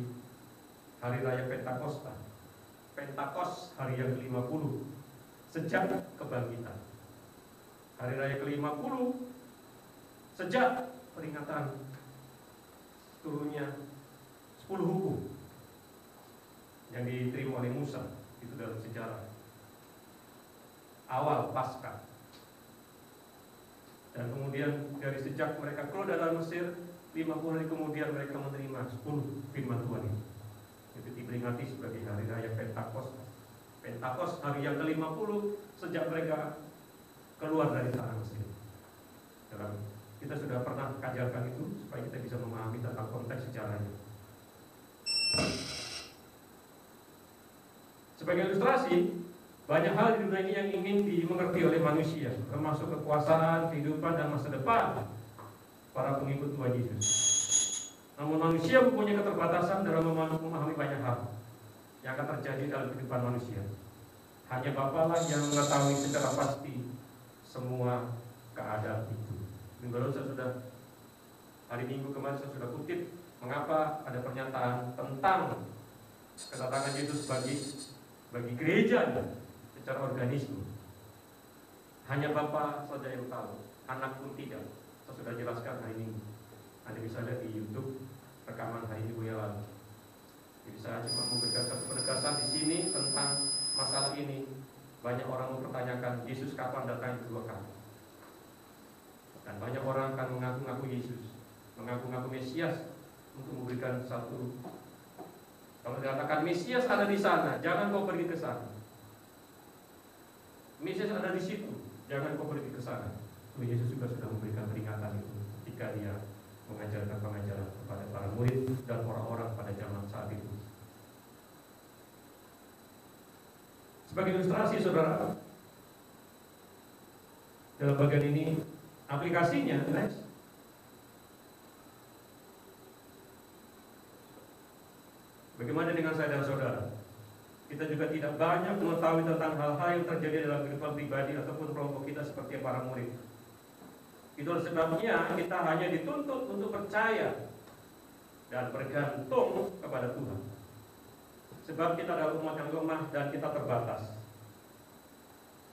[SPEAKER 2] hari raya Pentakosta. Pentakos, hari yang ke-50 sejak kebangkitan. Hari raya ke-50 sejak peringatan turunnya 10 hukum yang diterima oleh Musa. Itu dalam sejarah awal Paskah. Dan kemudian dari sejak mereka keluar dari Mesir, 50 hari kemudian mereka menerima 10 firman Tuhan ini. Itu diperingati sebagai hari raya Pentakos. Pentakos hari yang ke-50 sejak mereka keluar dari tanah Mesir. Kita sudah pernah kajarkan itu supaya kita bisa memahami tentang konteks sejarahnya. Sebagai ilustrasi, banyak hal di dunia ini yang ingin dimengerti oleh manusia, termasuk kekuasaan, kehidupan, dan masa depan para pengikut Tuhan Yesus. Namun manusia mempunyai keterbatasan dalam memahami banyak hal yang akan terjadi dalam kehidupan manusia. Hanya Bapa lah yang mengetahui secara pasti semua keadaan itu. Minggu lalu saya sudah, hari Minggu kemarin saya sudah kutip mengapa ada pernyataan tentang kedatangan Yesus bagi gereja secara organisme. Hanya Bapa saja yang tahu, anak pun tidak. Saya sudah jelaskan hari ini. Anda bisa lihat di YouTube rekaman hari ini yang lalu. Jadi saya cuma memberikan satu penegasan di sini tentang masalah ini. Banyak orang mempertanyakan Yesus kapan datang kedua kali. Dan banyak orang akan mengaku-ngaku Yesus, mengaku-ngaku Mesias untuk memberikan satu. Kalau dikatakan Mesias ada di sana, jangan kau pergi ke sana. Mesias ada di situ, jangan kau pergi ke sana. Yesus juga sudah memberikan peringatan itu ketika dia mengajarkan pengajaran kepada para murid dan orang-orang pada zaman saat itu. Sebagai ilustrasi, saudara, dalam bagian ini aplikasinya, next. Bagaimana dengan saya dan saudara? Kita juga tidak banyak mengetahui tentang hal-hal yang terjadi dalam kehidupan pribadi ataupun kelompok kita seperti para murid. Itulah sebabnya kita hanya dituntut untuk percaya dan bergantung kepada Tuhan. Sebab kita adalah umat yang lemah dan kita terbatas.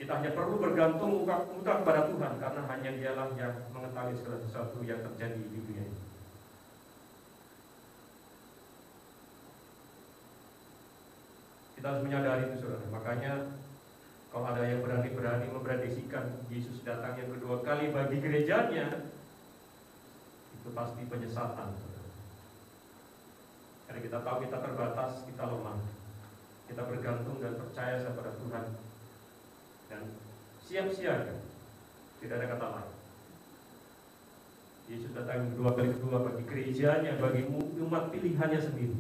[SPEAKER 2] Kita hanya perlu bergantung muka kepada Tuhan, karena hanya Dialah yang mengetahui segala sesuatu yang terjadi di dunia ini. Kita harus menyadari itu, saudara. Makanya kalau ada yang berani memprediksikan Yesus datang yang kedua kali bagi gerejanya, itu pasti penyesatan, saudara. Karena kita tahu kita terbatas, kita lemah. Kita bergantung dan percaya kepada Tuhan dan siap siaga. Tidak ada kata lain. Yesus datang kedua kali bagi gerejanya, bagi umat pilihannya sendiri.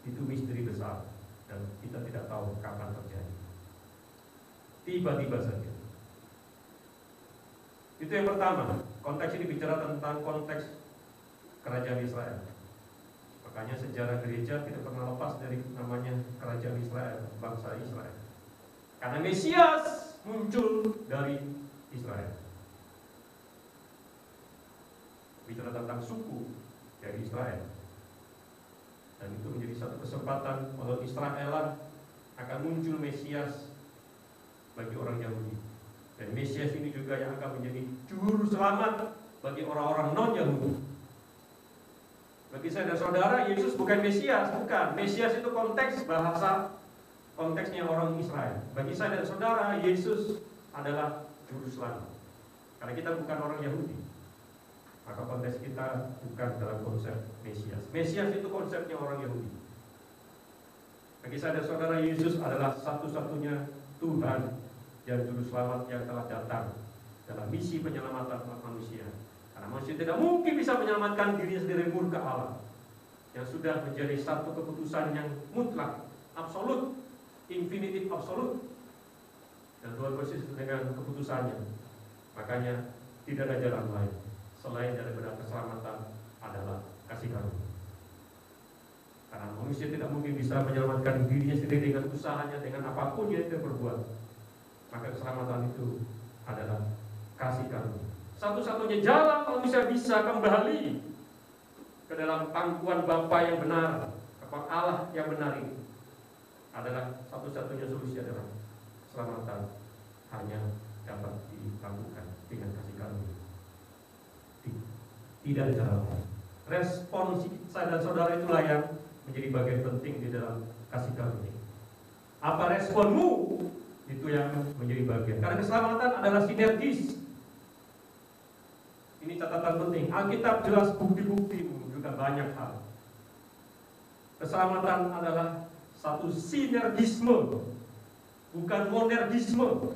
[SPEAKER 2] Itu misteri besar dan kita tidak tahu kapan terjadi. Tiba-tiba saja. Itu yang pertama. Konteks ini bicara tentang konteks kerajaan Israel. Makanya sejarah gereja tidak pernah lepas dari namanya kerajaan Israel, bangsa Israel. Karena Mesias muncul dari Israel. Bicara tentang suku dari Israel. Dan itu menjadi satu kesempatan bahwa Israel akan muncul Mesias bagi orang Yahudi. Dan Mesias ini juga yang akan menjadi juru selamat bagi orang-orang non-Yahudi. Bagi saya dan saudara, Yesus bukan Mesias, bukan. Mesias itu konteks bahasa, konteksnya orang Israel. Bagi saya dan saudara, Yesus adalah juru selamat. Karena kita bukan orang Yahudi, maka konteks kita bukan dalam konsep Mesias. Mesias itu konsepnya orang Yahudi. Bagi saya dan saudara, Yesus adalah satu-satunya Tuhan dan juru selamat yang telah datang dalam misi penyelamatan umat manusia. Karena manusia tidak mungkin bisa menyelamatkan dirinya sendiri murka Allah, yang sudah menjadi satu keputusan yang mutlak, absolut, infinitif absolut. Dan Tuhan persis dengan keputusannya. Makanya tidak ada jalan lain selain daripada keselamatan adalah kasih karunia. Karena manusia tidak mungkin bisa menyelamatkan dirinya sendiri dengan usahanya, dengan apapun yang dia berbuat. Maka keselamatan itu adalah kasih karunia. Satu-satunya jalan manusia bisa kembali ke dalam pangkuan Bapa yang benar, kepada Allah yang benar ini, adalah satu-satunya solusi adalah keselamatan hanya dapat dilakukan dengan kasih karunia. Tidak ada cara lain. Respon saya dan saudara itulah yang menjadi bagian penting di dalam kasih karunia. Apa responmu? Itu yang menjadi bagian. Karena keselamatan adalah sinergis. Ini catatan penting. Alkitab jelas bukti-bukti juga banyak hal. Keselamatan adalah satu sinergisme, bukan monergisme.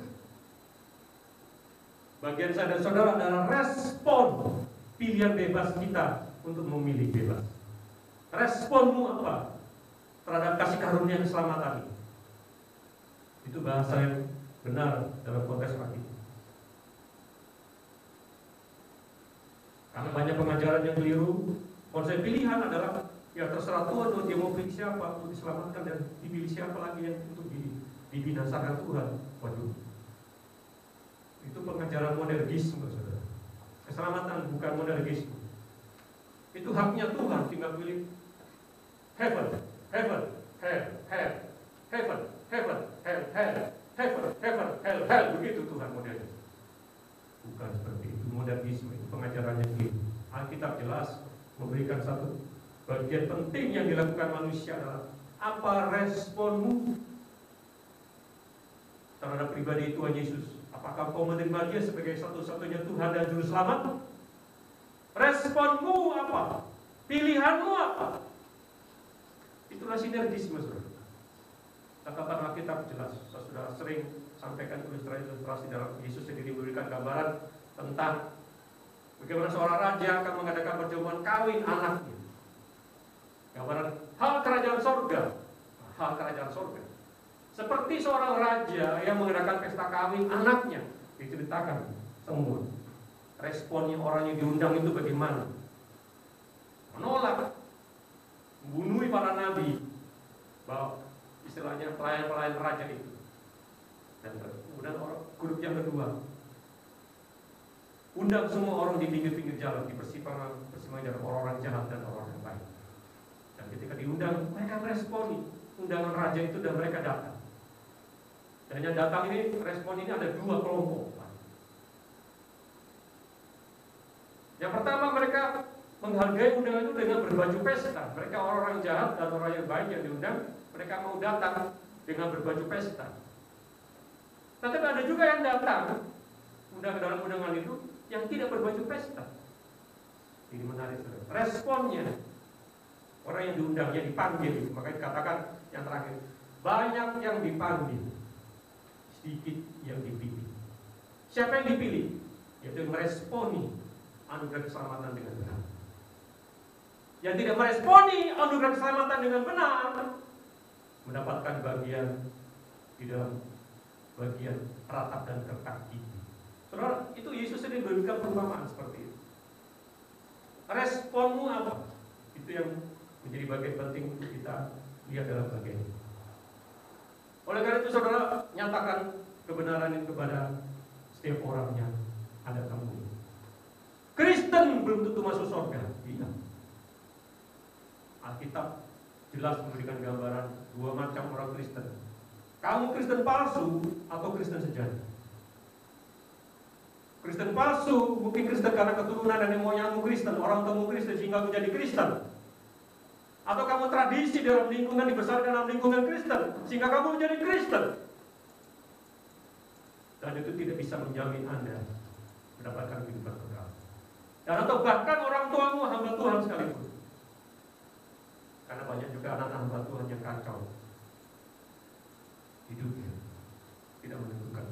[SPEAKER 2] Bagian saya dan saudara adalah respon pilihan bebas kita untuk memilih bebas. Responmu apa terhadap kasih karunia keselamatan ini? Itu bahasa yang benar dalam konteks Alkitab. Karena banyak pengajaran yang keliru. Konsep pilihan adalah ya terserah Tuhan, dia mau pilih siapa untuk diselamatkan dan dipilih siapa lagi yang untuk dibinasakan Tuhan. Waduh, itu pengajaran monergisme, saudara. Keselamatan bukan monergisme. Itu haknya Tuhan, tinggal pilih heaven, heaven, hell, hell, heaven, heaven, hell, hell, heaven, heaven, hell, hell. Begitu Tuhan modelnya. Bukan seperti itu. Model satu bagian penting yang dilakukan manusia adalah apa responmu terhadap pribadi Tuhan Yesus. Apakah kau menerima Dia sebagai satu-satunya Tuhan dan Juru Selamat? Responmu apa? Pilihanmu apa? Itulah sinergisme, saudara. Catatan Alkitab jelas. Saya sudah sering sampaikan ilustrasi dalam Yesus sendiri memberikan gambaran tentang bagaimana seorang raja akan mengadakan perjamuan kawin anaknya. Gambaran hal kerajaan sorga. Hal kerajaan sorga. Seperti seorang raja yang mengadakan pesta kawin anaknya. Diceritakan semua. Responnya orang yang diundang itu bagaimana? Menolak, membunuh para nabi, bahwa istilahnya pelayan-pelayan raja itu. Dan kemudian grup yang kedua, undang semua orang di pinggir-pinggir jalan, di persimpangan orang-orang jahat dan orang yang baik. Dan ketika diundang, mereka meresponi undangan raja itu dan mereka datang. Dan yang datang ini, respon ini ada dua kelompok. Yang pertama, mereka menghargai undangan itu dengan berbaju pesta. Mereka orang-orang jahat dan orang yang baik yang diundang, mereka mau datang dengan berbaju pesta. Tetapi ada juga yang datang dalam undangan itu yang tidak berbaju pesta. Ini menarik, saudara. Responnya orang yang diundang, yang dipanggil, makanya dikatakan yang terakhir, banyak yang dipanggil, sedikit yang dipilih. Siapa yang dipilih? Yaitu meresponi anugerah keselamatan dengan benar. Yang tidak meresponi anugerah keselamatan dengan benar mendapatkan bagian di dalam bagian ratap dan kertak gigi. Saudara, itu Yesus sendiri memberikan perumpamaan seperti itu. Responmu apa? Itu yang menjadi bagian penting untuk kita lihat dalam bagian ini. Oleh karena itu, saudara, nyatakan kebenaran itu kepada setiap orang yang Anda temui. Kristen belum tentu masuk surga. Iya. Alkitab jelas memberikan gambaran dua macam orang Kristen. Kamu Kristen palsu atau Kristen sejati. Kristen palsu mungkin Kristen karena keturunan dan moyangmu Kristen, orang tuamu Kristen sehingga menjadi Kristen. Atau kamu tradisi dalam lingkungan, dibesarkan dalam lingkungan Kristen sehingga kamu menjadi Kristen. Dan itu tidak bisa menjamin Anda mendapatkan kehidupan kekal. Dan atau bahkan orang tuamu hamba Tuhan sekalipun. Karena banyak juga anak hamba Tuhan yang kacau hidupnya, tidak menentukan.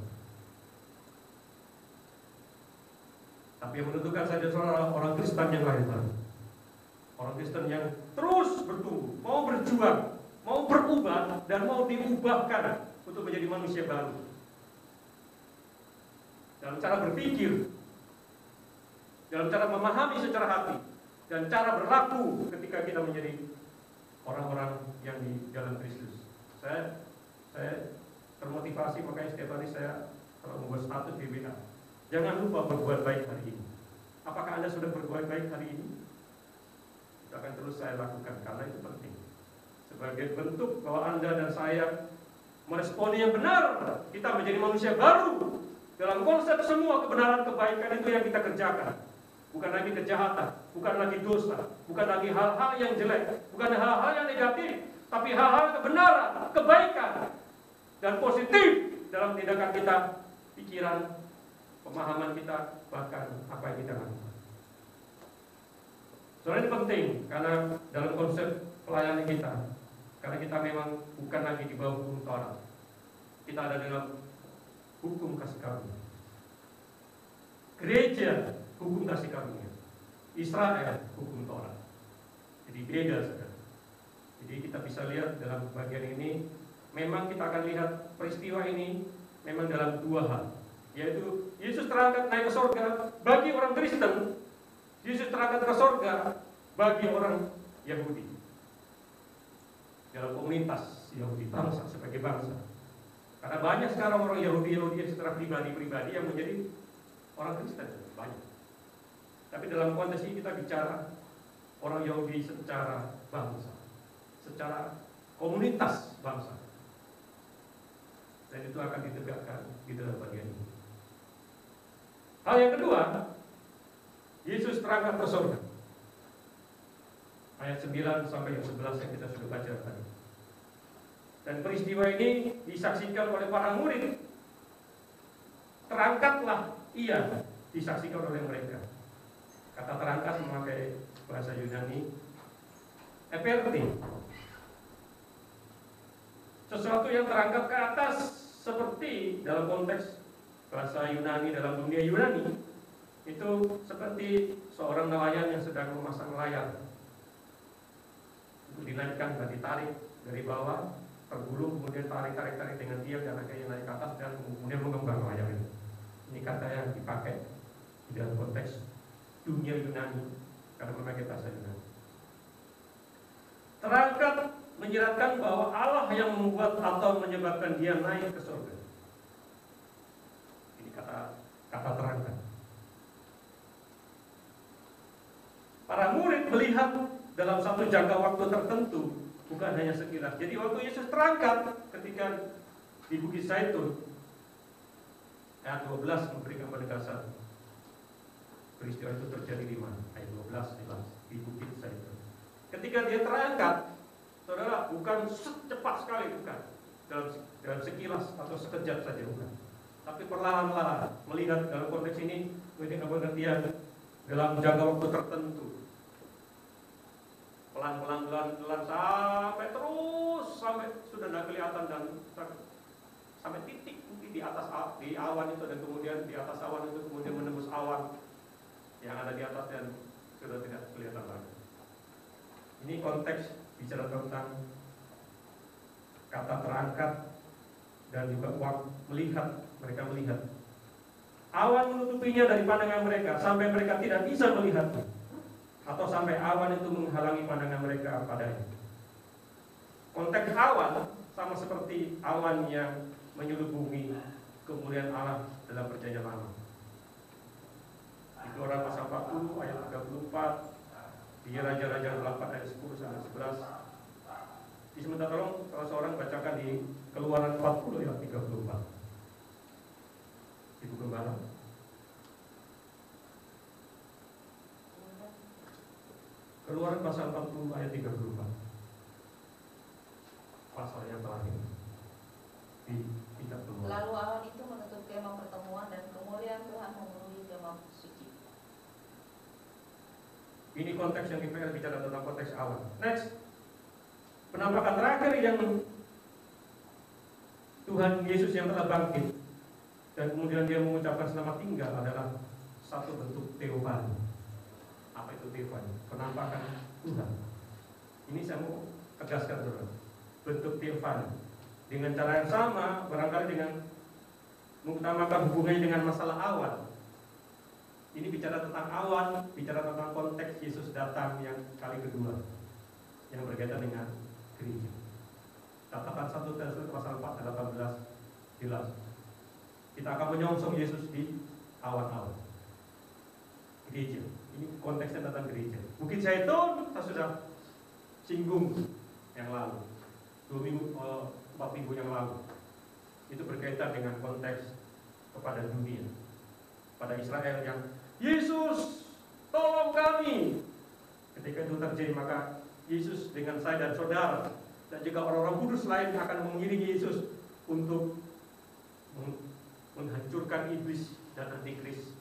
[SPEAKER 2] Tapi yang menentukan saja orang Kristen yang lain, orang Kristen yang terus bertumbuh, mau berjuang, mau berubah dan mau diubahkan untuk menjadi manusia baru. Dalam cara berpikir, dalam cara memahami secara hati, dan cara berlaku ketika kita menjadi orang-orang yang di dalam Kristus. Saya termotivasi, makanya setiap hari saya kalau membuat status di WA, jangan lupa berbuat baik hari ini. Apakah Anda sudah berbuat baik hari ini? Itu akan terus saya lakukan karena itu penting. Sebagai bentuk bahwa Anda dan saya meresponi yang benar, kita menjadi manusia baru. Dalam konsep semua kebenaran kebaikan itu yang kita kerjakan. Bukan lagi kejahatan, bukan lagi dosa, bukan lagi hal-hal yang jelek, bukan hal-hal yang negatif, tapi hal-hal kebenaran, kebaikan, dan positif dalam tindakan kita, pikiran, pemahaman kita, bahkan apa yang kita lakukan. Soalnya ini penting, karena dalam konsep pelayanan kita, karena kita memang bukan lagi di bawah hukum Taurat, kita ada dalam hukum kasih karunia. Gereja hukum kasih karunia, Israel hukum Taurat. Jadi beda, saudara. Jadi kita bisa lihat dalam bagian ini, memang kita akan lihat peristiwa ini memang dalam dua hal, yaitu Yesus terangkat naik ke surga bagi orang Kristen, Yesus terangkat ke surga bagi orang Yahudi dalam komunitas Yahudi, bangsa sebagai bangsa. Karena banyak sekarang orang Yahudi secara pribadi yang menjadi orang Kristen, banyak. Tapi dalam konteks ini kita bicara orang Yahudi secara bangsa, secara komunitas bangsa. Dan itu akan ditegakkan di dalam bagian ini. Hal yang kedua, Yesus terangkat ke surga. ayat 9 sampai yang 11 yang kita sudah baca tadi. Dan peristiwa ini disaksikan oleh para murid. Terangkatlah ia, disaksikan oleh mereka. Kata terangkat memakai bahasa Yunani eperti, sesuatu yang terangkat ke atas, seperti dalam konteks bahasa Yunani, dalam dunia Yunani itu seperti seorang nelayan yang sedang memasang layar. Itu dinaikkan dan ditarik dari bawah, tergulung, kemudian tarik dengan diam dan akhirnya naik ke atas dan kemudian mengembang layar itu. Ini kata yang dipakai di dalam konteks dunia Yunani karena memakai bahasa Yunani. Terangkat menjelaskan bahwa Allah yang membuat atau menyebabkan dia naik ke surga. Ini kata terangkat. Para murid melihat dalam satu jangka waktu tertentu, bukan hanya sekilas. Jadi waktu Yesus terangkat ketika di Bukit Zaitun, ayat 12 memberikan penegasan. Peristiwa itu terjadi di mana? Ayat 12 di Bukit Zaitun. Ketika dia terangkat, saudara, bukan secepat sekali, bukan dalam sekilas atau sekejap saja, bukan. Tapi perlahan-lahan melihat dalam konteks ini menjadi pengertian dalam jangka waktu tertentu. Pelan-pelan sampai terus sampai sudah tidak kelihatan dan sampai titik mungkin di atas di awan itu, dan kemudian di atas awan itu kemudian menembus awan yang ada di atas dan sudah tidak kelihatan lagi. Ini konteks bicara tentang kata terangkat dan juga melihat. Mereka melihat awan menutupinya dari pandangan mereka sampai mereka tidak bisa melihatnya, atau sampai awan itu menghalangi pandangan mereka padanya. Konteks awan sama seperti awan yang menyelimuti kemuliaan Allah dalam perjanjian lama. Itu Keluaran pasal 40 ayat 34, di Raja-Raja 8 ayat 10 sampai 11. Di sementara tolong salah seorang bacakan di Keluaran 40 ayat 34. Ibu Gembala. Keluaran pasal 40 ayat 34. Pasal yang terakhir di kitab Keluaran.
[SPEAKER 3] Lalu awan itu menutup kemah pertemuan dan kemuliaan Tuhan memenuhi kemah suci.
[SPEAKER 2] Ini konteks yang kita bicara tentang konteks awan. Next, penampakan terakhir yang Tuhan Yesus yang telah bangkit dan kemudian dia mengucapkan selamat tinggal adalah satu bentuk teofani. Apa itu teofani? Penampakan Tuhan. Ini saya mau tegaskan dulu. Bentuk teofani dengan cara yang sama, barangkali dengan mengutamakan hubungannya dengan masalah awan. Ini bicara tentang awan, bicara tentang konteks Yesus datang yang kali kedua, yang berkaitan dengan gereja. Catatan 1 Tessalonikus pasal 4 ayat 18 jelas. Kita akan menyongsong Yesus di awan-awan. Gereja. Ini konteksnya tentang gereja. Bukit Zaitun kita sudah singgung yang lalu. 4 minggu yang lalu. Itu berkaitan dengan konteks kepada dunia, pada Israel yang Yesus tolong kami. Ketika itu terjadi, maka Yesus dengan saya dan saudara dan juga orang-orang kudus lain akan mengiringi Yesus untuk menghancurkan iblis dan antikris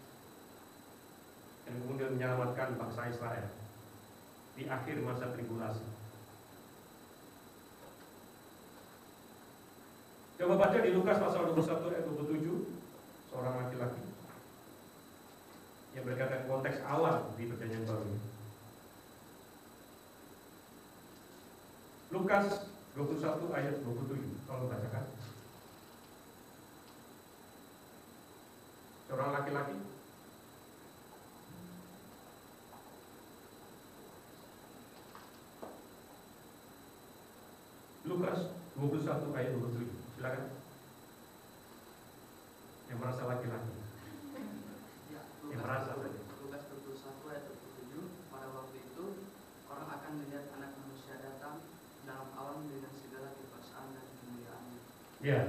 [SPEAKER 2] dan kemudian menyelamatkan bangsa Israel di akhir masa tribulasi. Coba baca di Lukas pasal 21 ayat 27, seorang laki-laki yang berkaitan konteks awan di perjanjian baru. Lukas 21 ayat 27, tolong bacakan. Seorang laki-laki Lukas 21 ayat 27. Silakan. Yang merasa laki-laki.
[SPEAKER 4] Ya,
[SPEAKER 2] Yang merasa tadi.
[SPEAKER 4] Lukas 21 ayat 27. Pada waktu itu orang akan melihat Anak Manusia datang dalam awan dengan segala kekuasaan dan kemuliaannya.
[SPEAKER 2] Ya,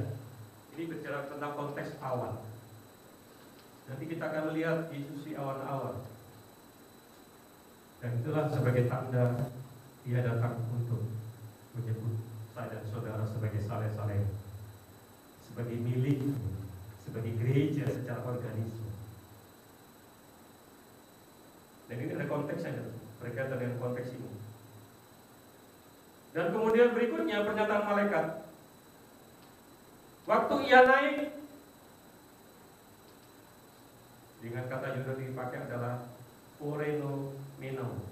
[SPEAKER 2] ini bicara tentang konteks awan. Nanti kita akan melihat Yesus di awan-awan. Dan itulah sebagai tanda Dia datang untuk menyebut saya dan saudara sebagai saleh-saleh, sebagai milik, sebagai gereja secara organisme. Dan ini ada konteksnya, berkaitan dengan konteks ini. Dan kemudian berikutnya pernyataan malaikat. Waktu ia naik, dengan kata yang dipakai adalah Oreno Meno,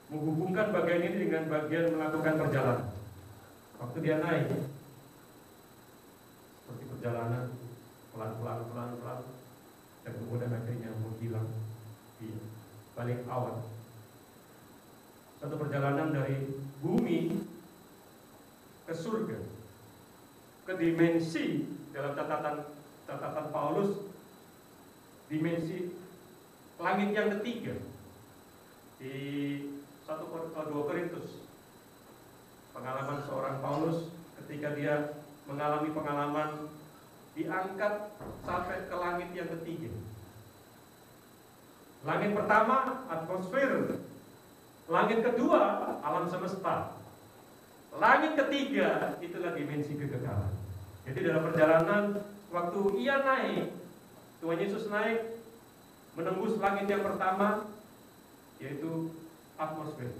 [SPEAKER 2] menghubungkan bagian ini dengan bagian melakukan perjalanan. Waktu dia naik, seperti perjalanan pelan-pelan, dan kemudian akhirnya menghilang di balik awan. Satu perjalanan dari bumi ke surga, ke dimensi dalam catatan Paulus, dimensi langit yang ketiga di 1 Korintus. Pengalaman seorang Paulus ketika dia mengalami pengalaman diangkat sampai ke langit yang ketiga. Langit pertama atmosfer, langit kedua alam semesta, langit ketiga itulah dimensi kekekalan. Jadi dalam perjalanan waktu ia naik, Tuhan Yesus naik menembus langit yang pertama, yaitu atmosfer.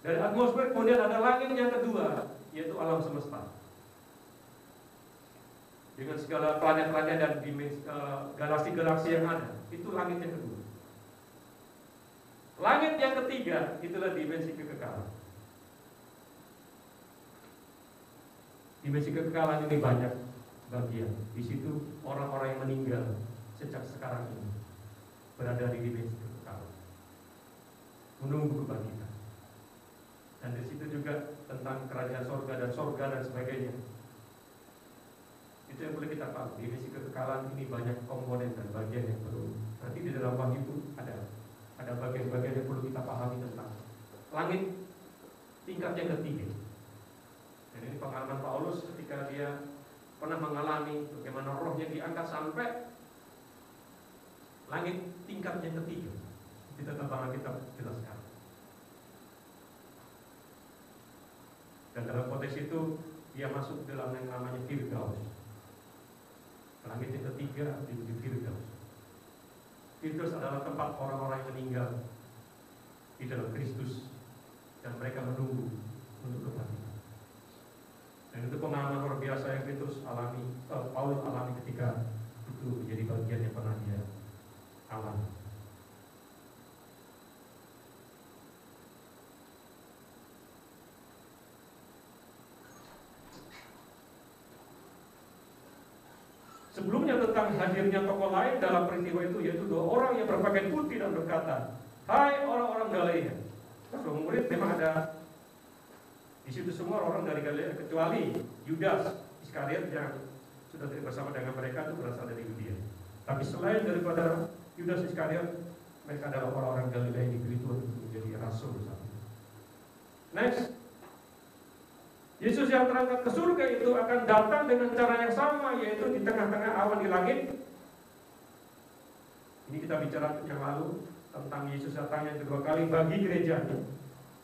[SPEAKER 2] Dari atmosfer kemudian ada langit yang kedua, yaitu alam semesta, dengan segala planet-planet dan galaksi-galaksi yang ada. Itu langit yang kedua. Langit yang ketiga itulah dimensi kekekalan. Dimensi kekekalan ini banyak bagian. Di situ orang-orang yang meninggal sejak sekarang ini berada di dimensi kekekalan, menunggu kebangkitan. Dan di situ juga tentang kerajaan sorga dan sebagainya. Itu yang boleh kita tahu. Dimensi kekekalan ini banyak komponen dan bagian yang perlu. Nanti di dalam Wahyu itu ada bagian-bagian yang perlu kita pahami tentang langit tingkat yang ketiga. Dan ini pengalaman Paulus ketika dia pernah mengalami bagaimana rohnya diangkat sampai langit tingkat yang ketiga. Kita tentang kita jelaskan. Dan dalam konteks itu dia masuk dalam yang namanya Firdaus. Langit yang ketiga disebut Firdaus. Firdaus adalah tempat orang-orang yang meninggal di dalam Kristus dan mereka menunggu untuk kebangkitan. Dan itu pengalaman luar biasa yang Paulus alami ketika itu menjadi bagian yang pernah dia alami. Sebelumnya tentang hadirnya tokoh lain dalam peristiwa itu, yaitu dua orang yang berpakaian putih dan berkata, "Hai orang-orang Galilea." Semua murid memang ada di situ, semua orang dari Galilea kecuali Yudas Iskariot yang sudah bersama dengan mereka itu berasal dari Yudea. Tapi selain daripada Yudas Iskariot, mereka adalah orang-orang Galilea yang dipilih Tuhan untuk menjadi rasul. Next. Yesus yang terangkat ke surga itu akan datang dengan cara yang sama, yaitu di tengah-tengah awan di langit. Ini kita bicara yang lalu tentang Yesus datang yang kedua kali bagi gerejanya,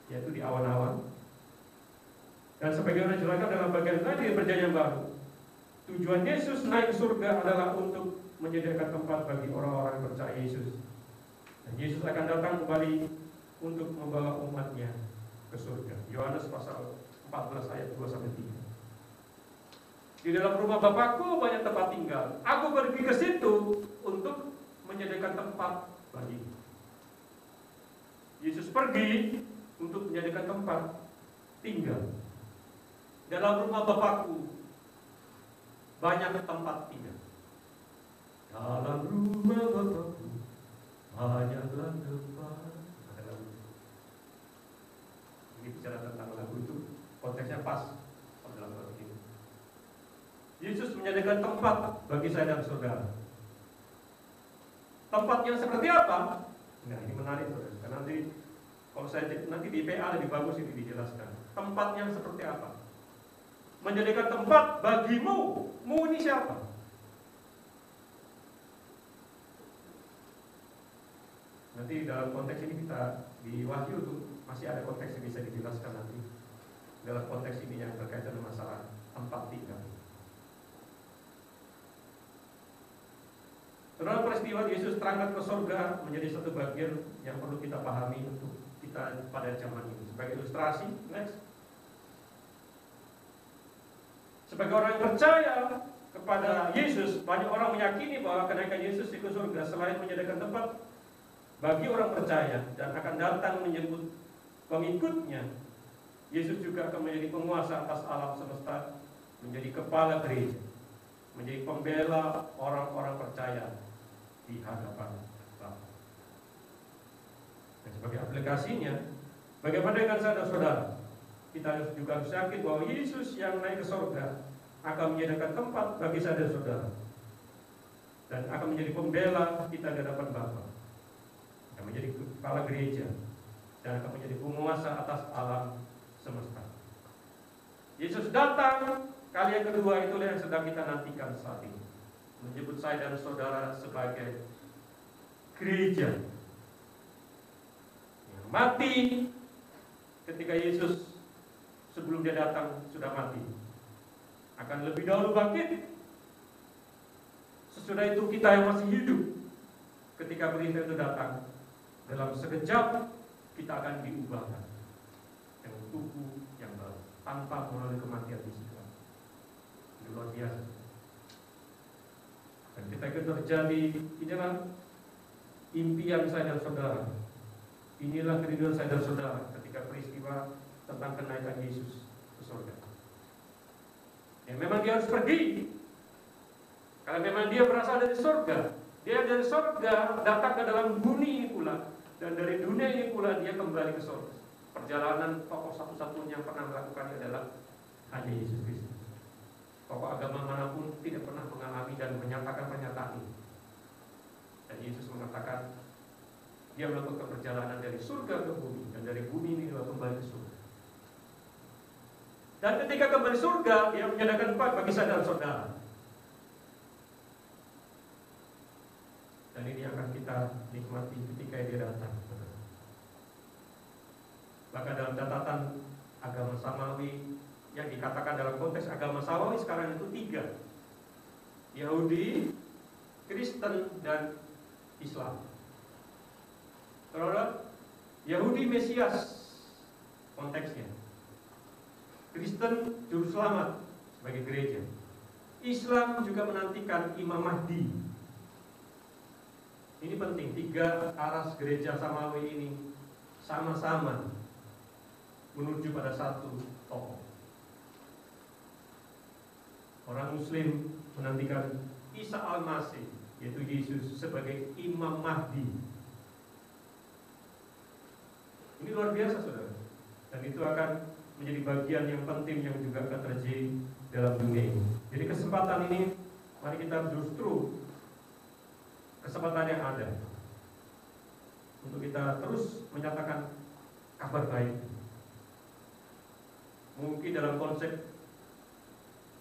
[SPEAKER 2] yaitu di awan-awan. Dan sebagaimana dijelaskan dalam bagian tadi di Perjanjian Baru, tujuan Yesus naik ke surga adalah untuk menyediakan tempat bagi orang-orang yang percaya Yesus. Dan Yesus akan datang kembali untuk membawa umatnya ke surga. Yohanes pasal 14 ayat 2-3. Di dalam rumah Bapakku banyak tempat tinggal. Aku pergi ke situ untuk menyediakan tempat bagimu. Yesus pergi untuk menyediakan tempat tinggal. Dalam rumah Bapakku banyak tempat tinggal. Dalam rumah Bapakku banyaklah tempat. Ini bicara tentang lagu itu. Konteksnya pas dalam konteks ini. Yesus menyediakan tempat bagi saya dan saudara. Tempat yang seperti apa? Nah, ini menarik, saudara. Karena nanti di PA lebih bagus ini dijelaskan. Tempat yang seperti apa? Menjadikan tempat bagimu. Mu ini siapa? Nanti dalam konteks ini kita di Wahyu itu masih ada konteks yang bisa dijelaskan nanti. Dalam konteks ini yang berkaitan dengan masalah tempat tinggal. Saudara, peristiwa Yesus terangkat ke surga menjadi satu bagian yang perlu kita pahami untuk kita pada zaman ini. Sebagai ilustrasi, next. Sebagai orang yang percaya kepada Yesus, banyak orang meyakini bahwa kenaikan Yesus ke surga selain menyediakan tempat bagi orang percaya dan akan datang menyebut pengikutnya, Yesus juga akan menjadi penguasa atas alam semesta, menjadi kepala gereja, menjadi pembela orang-orang percaya di hadapan Bapa. Dan sebagai aplikasinya, bagaimana dengan saudara-saudara? Kita juga harus yakin bahwa Yesus yang naik ke surga akan menyediakan tempat bagi saudara-saudara dan akan menjadi pembela kita di hadapan Bapa, akan menjadi kepala gereja dan akan menjadi penguasa atas alam semesta. Yesus datang kali yang kedua, itulah yang sedang kita nantikan saat ini, menyebut saya dan saudara sebagai gereja yang mati ketika Yesus sebelum dia datang sudah mati, akan lebih dahulu bangkit. Sesudah itu kita yang masih hidup ketika berita itu datang, dalam sekejap kita akan diubahkan dengan tubuh yang baru tanpa melalui kematian fisikal. Itu luar biasa. Dan kita itu terjadi, inilah impian saya dan saudara, inilah kerinduan saya dan saudara ketika peristiwa tentang kenaikan Yesus ke surga. Ya, memang dia harus pergi, karena memang dia berasal dari surga. Dia dari surga datang ke dalam bumi ini pula, dan dari dunia ini pula dia kembali ke surga. Perjalanan tokoh satu-satunya yang pernah melakukannya adalah hanya Yesus Kristus. Tokoh agama manapun tidak pernah mengalami dan menyatakan pernyataan ini. Dan Yesus mengatakan dia melakukan perjalanan dari surga ke bumi, dan dari bumi ini dia kembali ke surga. Dan ketika kembali surga, dia menyediakan tempat bagi saya dan saudara. Dan ini akan kita nikmati ketika dia datang. Bahkan dalam catatan agama Samawi, yang dikatakan dalam konteks agama Samawi sekarang itu 3: Yahudi, Kristen, dan Islam. Saudara, Yahudi Mesias konteksnya, Kristen Juru Selamat sebagai gereja, Islam juga menantikan Imam Mahdi. Ini penting, 3 aras gereja Samawi ini sama-sama menuju pada satu tokoh. Orang Muslim menantikan Isa Al-Masih, yaitu Yesus, sebagai Imam Mahdi. Ini luar biasa, saudara. Dan itu akan menjadi bagian yang penting yang juga akan terjadi dalam dunia ini. Jadi kesempatan ini, mari kita justru kesempatan yang ada untuk kita terus menyatakan kabar baik. Mungkin dalam konsep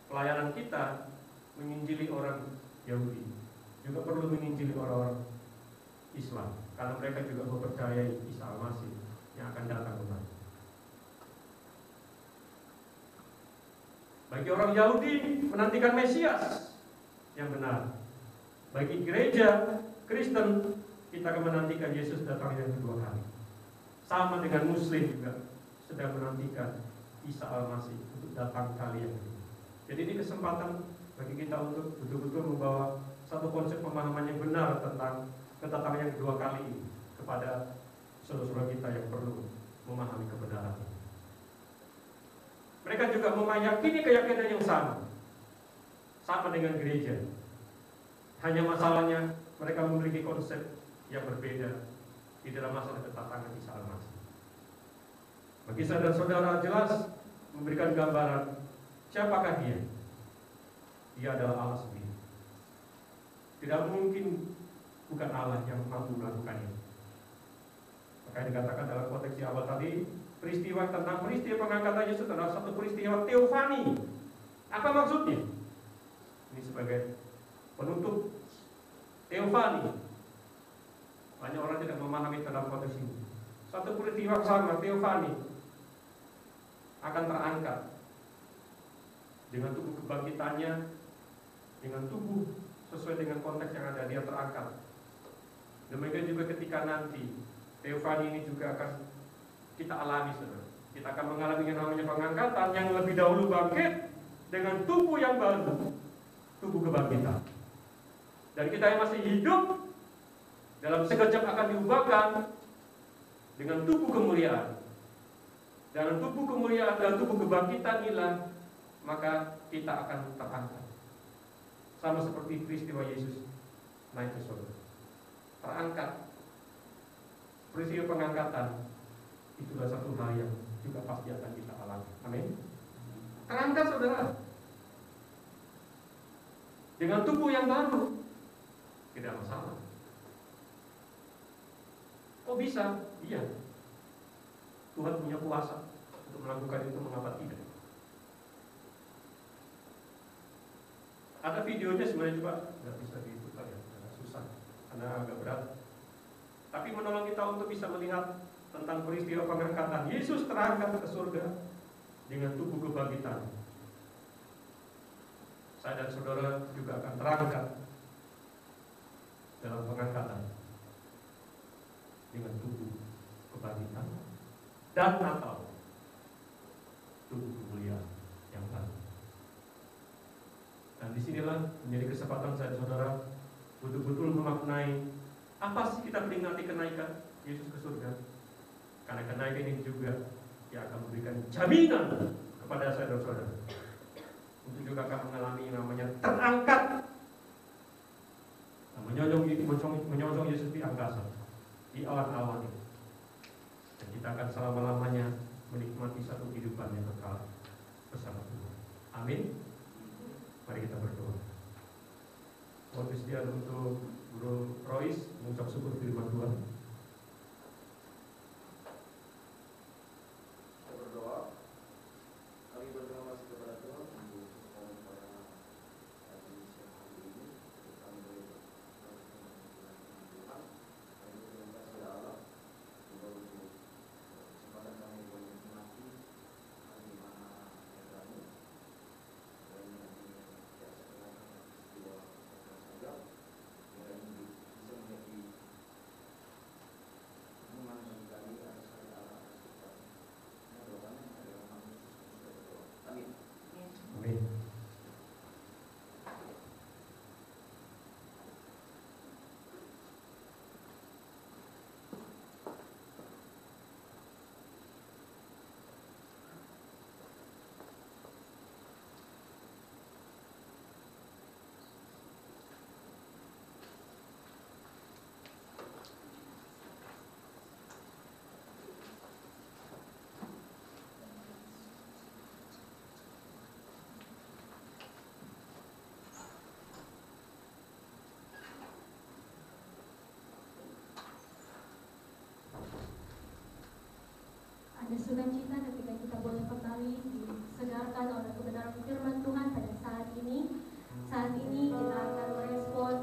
[SPEAKER 2] pelayanan kita menginjili orang Yahudi, juga perlu menginjili orang-orang Islam, karena mereka juga mempercayai Isa Al-Masih yang akan datang kembali. Bagi orang Yahudi menantikan Mesias yang benar. Bagi gereja Kristen, kita akan menantikan Yesus datang yang kedua kali. Sama dengan Muslim juga sedang menantikan Isa Al-Masih untuk datang kali yang kedua. Jadi ini kesempatan bagi kita untuk betul-betul membawa satu konsep pemahaman yang benar tentang kedatangan yang kedua kali ini kepada saudara-saudara kita yang perlu memahami kebenaran. Mereka juga meyakini keyakinan yang sama dengan gereja. Hanya masalahnya mereka memiliki konsep yang berbeda di dalam masalah kedatangan Isa Al-Masih. Bagi saya dan saudara jelas memberikan gambaran siapakah dia. Dia adalah Allah sendiri. Tidak mungkin bukan Allah yang mampu melakukan ini. Maka dikatakan dalam konteks di awal tadi, peristiwa pengangkatan Yesus adalah satu peristiwa teofani. Apa maksudnya? Ini sebagai penutup teofani. Banyak orang tidak memahami dalam konteks ini. Satu peristiwa sama, Theophany akan terangkat dengan tubuh kebangkitannya, dengan tubuh sesuai dengan konteks yang ada, dia terangkat. Demikian juga ketika nanti Theophany ini juga akan kita alami, saudara. Kita akan mengalami yang namanya pengangkatan yang lebih dahulu bangkit dengan tubuh yang baru, tubuh kebangkitan. Dan kita yang masih hidup dalam sekejap akan diubahkan dengan tubuh kemuliaan. Dalam tubuh kemuliaan dan tubuh kebangkitan inilah maka kita akan terangkat. Sama seperti peristiwa Yesus naik ke surga. Terangkat. Peristiwa pengangkatan itulah satu hal yang juga pasti akan kita alami. Amin. Terangkat, saudara, dengan tubuh yang baru, tidak masalah. Kok bisa? Iya, Tuhan punya kuasa untuk melakukan itu, mengapa tidak? Ada videonya sebenarnya, juga nggak bisa diputar ya, agak susah karena agak berat. Tapi menolong kita untuk bisa melihat tentang peristiwa pengangkatan. Yesus terangkat ke surga dengan tubuh kebangkitan. Saya dan saudara juga akan terangkat dalam pengangkatan dengan tubuh kebangkitan dan atau tubuh kemuliaan yang baru. Dan disinilah menjadi kesempatan saya dan saudara betul-betul memaknai apa sih kita peringati kenaikan Yesus ke surga. Karena kenaikan ini juga yang akan memberikan jaminan kepada saya dan saudara untuk juga akan mengalami yang namanya terangkat, menyongsong Yesus di angkasa, di awan-awan ini. Dan kita akan selama-lamanya menikmati satu kehidupan yang kekal bersama Tuhan. Amin. Mari kita berdoa. Mohon kesediaan untuk Guru Rois mengucap syukur firman Tuhan.
[SPEAKER 5] Kita berdoa. Kami berterima kasih kepada Tuhan untuk kesempatan pada hari siang hari ini. Kami boleh berdoa Tuhan. Kami berterima kasih Allah juga untuk kesempatan kami boleh menikmati hari di mana kami dan yang tidak sekedar peristiwa saja. Dan ini bisa menjadi hubungan bagi kami atas hari Allah atas Tuhan. Ini doanya adalah nama Yesus Kristus berdoa. Amin.
[SPEAKER 2] Amin.
[SPEAKER 1] Ada sukacita ketika kita boleh kembali disegarkan oleh kebenaran firman Tuhan pada saat ini. Saat ini kita akan merespon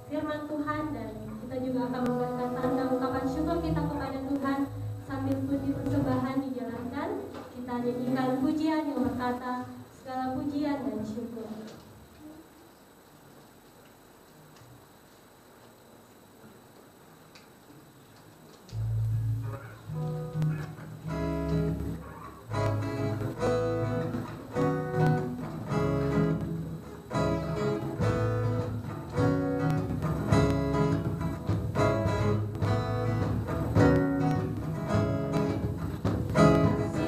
[SPEAKER 1] firman Tuhan dan kita juga akan memberikan tanda ungkapan syukur kita kepada Tuhan sambil puji persembahan dijalankan. Kita nyanyikan pujian yang berkata segala pujian dan syukur.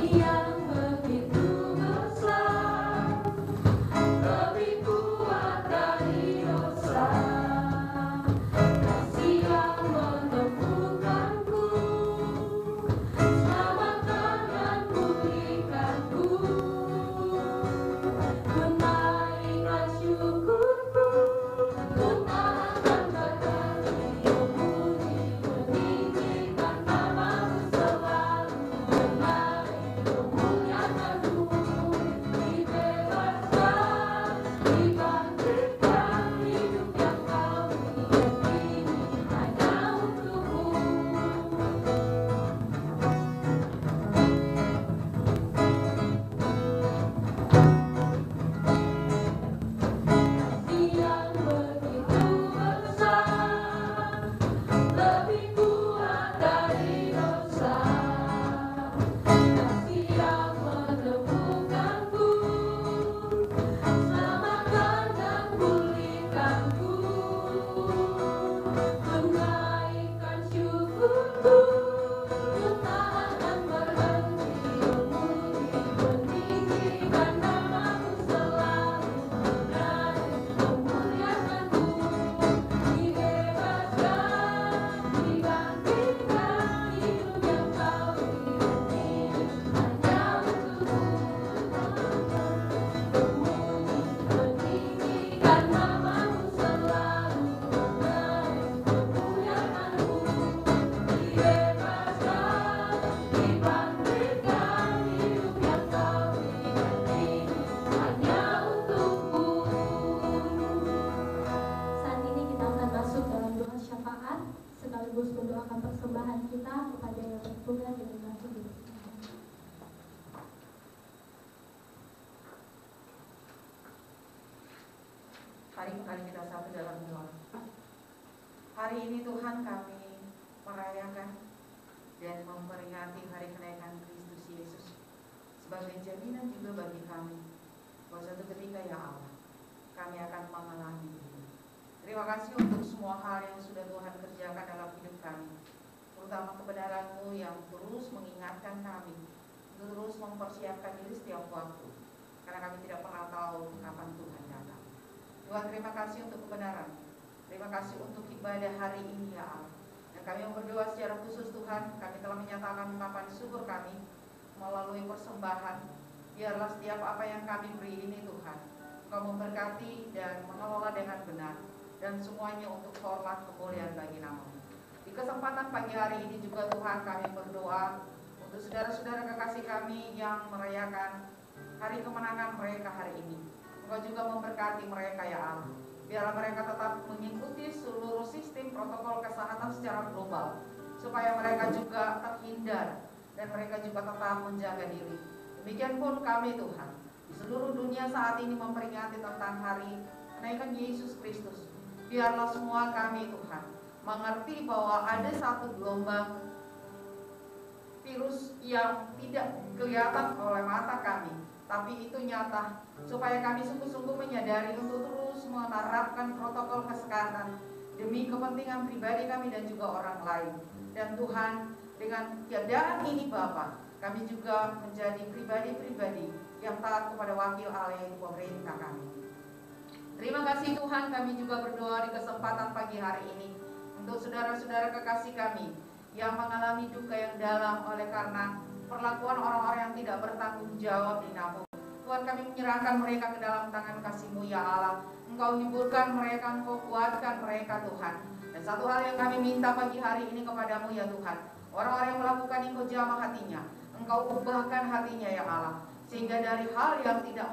[SPEAKER 5] Yang begitu besar
[SPEAKER 3] Mari kembali kita satu dalam doa. Hari ini Tuhan kami merayakan dan memperingati hari kenaikan Kristus Yesus sebagai jaminan juga bagi kami bahwa suatu ketika ya Allah kami akan mengalami ini. Terima kasih untuk semua hal yang sudah Tuhan kerjakan dalam hidup kami, terutama kebenaran-Mu yang terus mengingatkan kami, terus mempersiapkan diri setiap waktu, karena kami tidak pernah tahu kapan Tuhan datang. Tuhan, terima kasih untuk kebenaran. Terima kasih untuk ibadah hari ini ya Allah. Dan kami berdoa secara khusus Tuhan, kami telah menyatakan ungkapan syukur kami melalui persembahan. Biarlah setiap apa yang kami beri ini Tuhan, Engkau memberkati dan mengelola dengan benar, dan semuanya untuk hormat kemuliaan bagi nama-Mu. Di kesempatan pagi hari ini juga Tuhan kami berdoa untuk saudara-saudara kekasih kami yang merayakan hari kemenangan mereka hari ini. Engkau juga memberkati mereka ya Allah. Biarlah mereka tetap mengikuti seluruh sistem protokol kesehatan secara global, supaya mereka juga terhindar dan mereka juga tetap menjaga diri. Demikian pun kami Tuhan, di seluruh dunia saat ini memperingati tentang hari kenaikan Yesus Kristus. Biarlah semua kami Tuhan mengerti bahwa ada satu gelombang virus yang tidak kelihatan oleh mata kami, tapi itu nyata, supaya kami sungguh-sungguh menyadari untuk terus menerapkan protokol kesehatan demi kepentingan pribadi kami dan juga orang lain. Dan Tuhan, dengan keadaan ini Bapa, kami juga menjadi pribadi-pribadi yang taat kepada wakil Allah yaitu pemerintah kami. Terima kasih Tuhan, kami juga berdoa di kesempatan pagi hari ini untuk saudara-saudara kekasih kami yang mengalami duka yang dalam oleh karena perlakuan orang-orang yang tidak bertanggung jawab di Nampung. Tuhan, kami menyerahkan mereka ke dalam tangan kasih-Mu ya Allah. Engkau hiburkan mereka, Engkau kuatkan mereka Tuhan. Dan satu hal yang kami minta pagi hari ini kepadamu ya Tuhan, orang-orang yang melakukan Engkau jamah hatinya, Engkau ubahkan hatinya ya Allah, sehingga dari hal yang tidak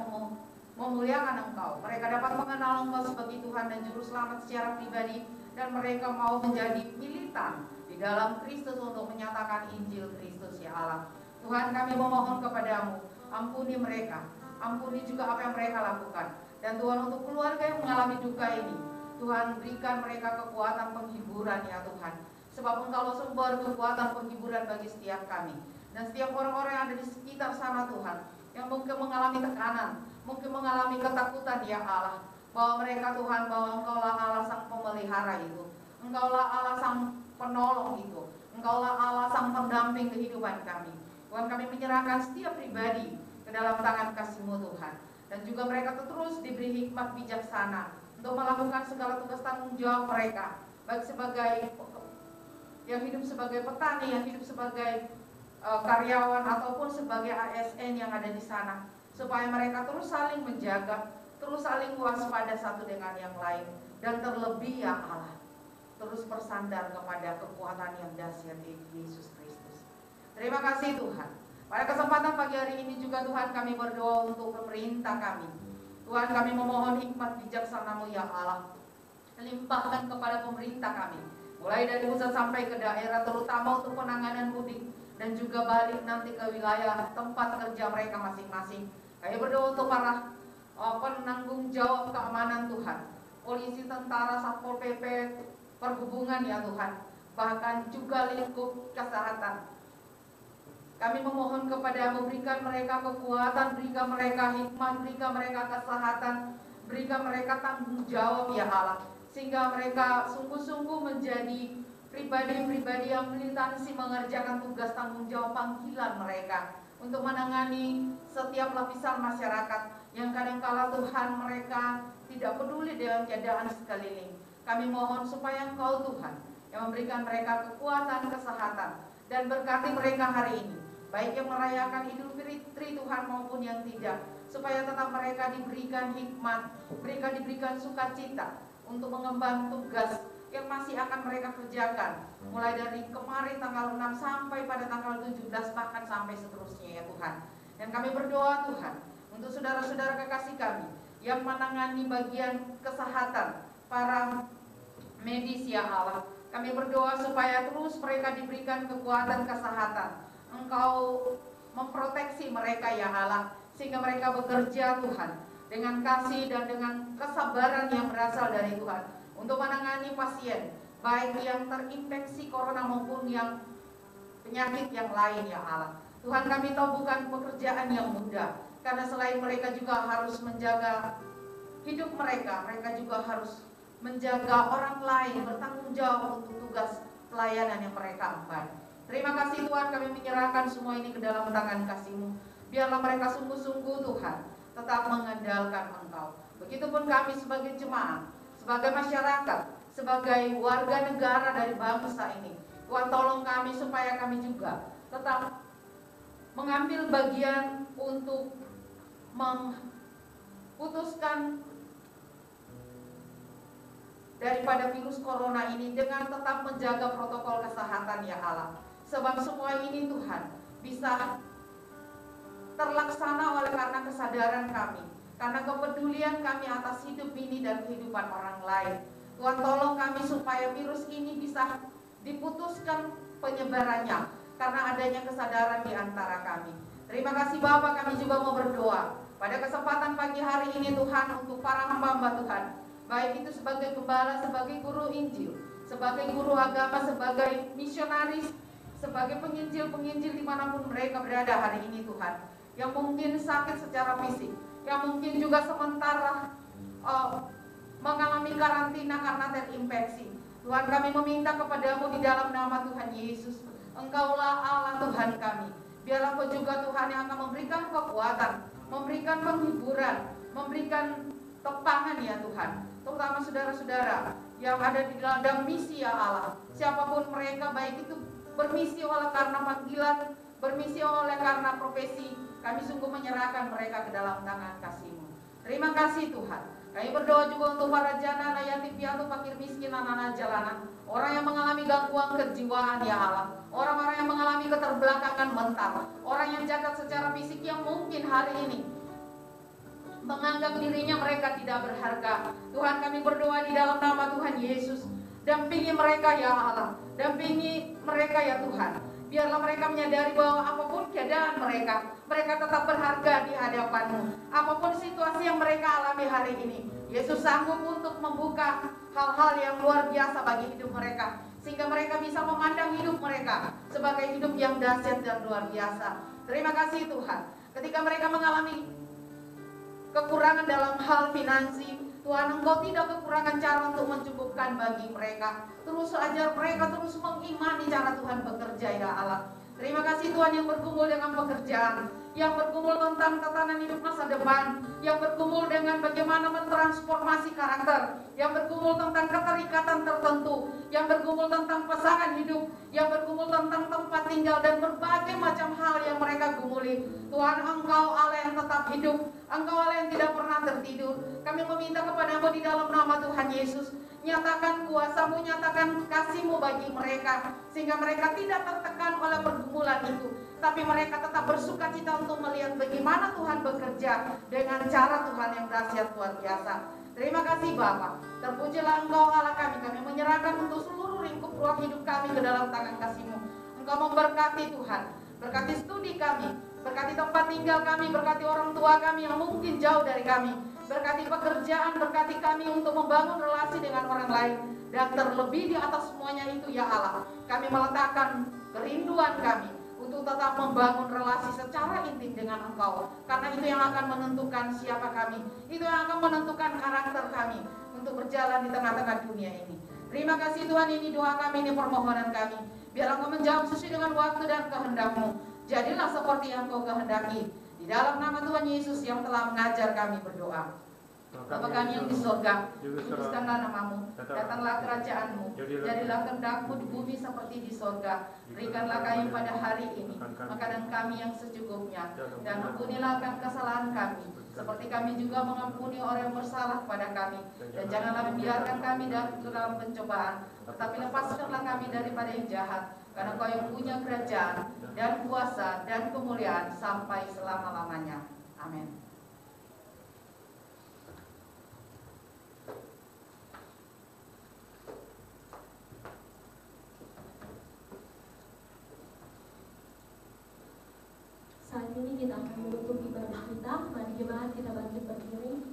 [SPEAKER 3] memuliakan Engkau, mereka dapat mengenal Engkau sebagai Tuhan dan Juru Selamat secara pribadi, dan mereka mau menjadi militan di dalam Kristus untuk menyatakan Injil Kristus ya Allah. Tuhan, kami memohon kepadamu, ampuni mereka, ampuni juga apa yang mereka lakukan. Dan Tuhan, untuk keluarga yang mengalami duka ini, Tuhan berikan mereka kekuatan penghiburan ya Tuhan. Sebab Engkau sumber kekuatan penghiburan bagi setiap kami. Dan setiap orang-orang yang ada di sekitar sana Tuhan, yang mungkin mengalami tekanan, mungkin mengalami ketakutan ya Allah, bahwa mereka Tuhan, bahwa Engkaulah Allah sang pemelihara itu, Engkaulah Allah sang penolong itu, Engkaulah Allah sang pendamping kehidupan kami. Tuhan, kami menyerahkan setiap pribadi ke dalam tangan kasih-Mu Tuhan. Dan juga mereka terus diberi hikmat bijaksana untuk melakukan segala tugas tanggung jawab mereka, baik sebagai yang hidup sebagai petani, yang hidup sebagai karyawan, ataupun sebagai ASN yang ada di sana, supaya mereka terus saling menjaga, terus saling waspada satu dengan yang lain, dan terlebih ya Allah, terus bersandar kepada kekuatan yang dahsyat di Yesus Kristus. Terima kasih Tuhan. Pada kesempatan pagi hari ini juga Tuhan, kami berdoa untuk pemerintah kami. Tuhan, kami memohon hikmat bijaksana-Mu ya Allah, limpahkan kepada pemerintah kami, mulai dari pusat sampai ke daerah, terutama untuk penanganan mudik dan juga balik nanti ke wilayah tempat kerja mereka masing-masing. Kami berdoa untuk para penanggung jawab keamanan Tuhan, polisi, tentara, Satpol PP, perhubungan ya Tuhan, bahkan juga lingkup kesehatan. Kami memohon kepada-Mu, berikan mereka kekuatan, berikan mereka hikmat, berikan mereka kesehatan, berikan mereka tanggung jawab ya Allah, sehingga mereka sungguh-sungguh menjadi pribadi-pribadi yang militansi mengerjakan tugas tanggung jawab panggilan mereka untuk menangani setiap lapisan masyarakat yang kadangkala Tuhan mereka tidak peduli dengan keadaan sekeliling. Kami mohon supaya Engkau Tuhan yang memberikan mereka kekuatan, kesehatan, dan berkati mereka hari ini, baik yang merayakan Idul Fitri Tuhan maupun yang tidak, supaya tetap mereka diberikan hikmat, mereka diberikan sukacita untuk mengemban tugas yang masih akan mereka kerjakan, mulai dari kemarin tanggal 6 sampai pada tanggal 17, bahkan sampai seterusnya ya Tuhan. Dan kami berdoa Tuhan untuk saudara-saudara kekasih kami yang menangani bagian kesehatan, para medis ya Allah, kami berdoa supaya terus mereka diberikan kekuatan kesehatan. Engkau memproteksi mereka ya Allah, sehingga mereka bekerja Tuhan dengan kasih dan dengan kesabaran yang berasal dari Tuhan untuk menangani pasien, baik yang terinfeksi corona maupun yang penyakit yang lain ya Allah. Tuhan, kami tahu bukan pekerjaan yang mudah, karena selain mereka juga harus menjaga hidup mereka juga harus menjaga orang lain, bertanggung jawab untuk tugas pelayanan yang mereka emban. Terima kasih Tuhan, kami menyerahkan semua ini ke dalam tangan kasih-Mu. Biarlah mereka sungguh-sungguh Tuhan tetap mengandalkan Engkau. Begitupun kami sebagai jemaat, sebagai masyarakat, sebagai warga negara dari bangsa ini. Tuhan, tolong kami supaya kami juga tetap mengambil bagian untuk memutuskan daripada virus corona ini dengan tetap menjaga protokol kesehatan ya Allah. Sebab semua ini Tuhan bisa terlaksana oleh karena kesadaran kami, karena kepedulian kami atas hidup ini dan kehidupan orang lain. Tuhan, tolong kami supaya virus ini bisa diputuskan penyebarannya karena adanya kesadaran di antara kami. Terima kasih Bapa, kami juga mau berdoa pada kesempatan pagi hari ini Tuhan untuk para hamba-hamba Tuhan, baik itu sebagai gembala, sebagai guru Injil, sebagai guru agama, sebagai misionaris, sebagai penginjil-penginjil dimanapun mereka berada hari ini Tuhan, yang mungkin sakit secara fisik, yang mungkin juga sementara mengalami karantina karena terinfeksi. Tuhan, kami meminta kepadamu di dalam nama Tuhan Yesus, Engkaulah Allah Tuhan kami. Biarlah Engkau juga Tuhan yang akan memberikan kekuatan, memberikan penghiburan, memberikan tepangan ya Tuhan, terutama saudara-saudara yang ada di dalam misi ya Allah. Siapapun mereka, baik itu bermisi oleh karena panggilan, bermisi oleh karena profesi, kami sungguh menyerahkan mereka ke dalam tangan kasih-Mu. Terima kasih Tuhan. Kami berdoa juga untuk para jana, yatim piatu, fakir miskin, anak-anak jalanan, orang yang mengalami gangguan kejiwaan ya Allah, orang-orang yang mengalami keterbelakangan mental, orang yang cacat secara fisik yang mungkin hari ini menganggap dirinya mereka tidak berharga. Tuhan, kami berdoa di dalam nama Tuhan Yesus, dampingi mereka ya Allah, dampingi mereka ya Tuhan. Biarlah mereka menyadari bahwa apapun keadaan mereka tetap berharga di hadapan-Mu. Apapun situasi yang mereka alami hari ini, Yesus sanggup untuk membuka hal-hal yang luar biasa bagi hidup mereka, sehingga mereka bisa memandang hidup mereka sebagai hidup yang dahsyat dan luar biasa. Terima kasih Tuhan. Ketika mereka mengalami kekurangan dalam hal finansi, Tuhan, Engkau tidak kekurangan cara untuk mencukupkan bagi mereka. Terus ajar mereka terus mengimani cara Tuhan bekerja ya Allah. Terima kasih Tuhan yang bergumul dengan pekerjaan, yang bergumul tentang tatanan hidup masa depan, yang bergumul dengan bagaimana mentransformasi karakter, yang bergumul tentang keterikatan tertentu, yang bergumul tentang pasangan hidup, yang bergumul tentang tempat tinggal dan berbagai macam hal yang mereka gumuli. Tuhan, Engkau Allah yang tetap hidup, Engkau Allah yang tidak pernah tertidur. Kami meminta kepadamu di dalam nama Tuhan Yesus, nyatakan kuasa-Mu, nyatakan kasih-Mu bagi mereka, sehingga mereka tidak tertekan oleh pergumulan itu, tapi mereka tetap bersuka cita untuk melihat bagaimana Tuhan bekerja dengan cara Tuhan yang dahsyat luar biasa. Terima kasih Bapa, terpujilah Engkau Allah kami. Kami menyerahkan untuk seluruh lingkup ruang hidup kami ke dalam tangan kasih-Mu. Engkau memberkati Tuhan, berkati studi kami, berkati tempat tinggal kami, berkati orang tua kami yang mungkin jauh dari kami, berkati pekerjaan, berkati kami untuk membangun relasi dengan orang lain. Dan terlebih di atas semuanya itu ya Allah, kami meletakkan kerinduan kami untuk tetap membangun relasi secara intim dengan Engkau, karena itu yang akan menentukan siapa kami, itu yang akan menentukan karakter kami untuk berjalan di tengah-tengah dunia ini. Terima kasih Tuhan, ini doa kami, ini permohonan kami. Biar Engkau menjawab sesuai dengan waktu dan kehendak-Mu. Jadilah seperti yang Engkau kehendaki. Di dalam nama Tuhan Yesus yang telah mengajar kami berdoa. Bapa kami yang di surga, kuduskanlah namamu, datanglah kerajaan-Mu, jadilah kehendak-Mu di bumi seperti di surga. Berikanlah kami pada hari ini makanan kami yang secukupnya, dan ampunilah kesalahan kami, seperti kami juga mengampuni orang yang bersalah kepada kami. Dan janganlah membiarkan kami dalam pencobaan, tetapi lepaskanlah kami daripada yang jahat, karena Kau yang punya kerajaan dan kuasa dan kemuliaan sampai selama-lamanya. Amin.
[SPEAKER 1] Saat ini kita akan menutup ibadah kita. Mari jemaat kita bangkit berdiri.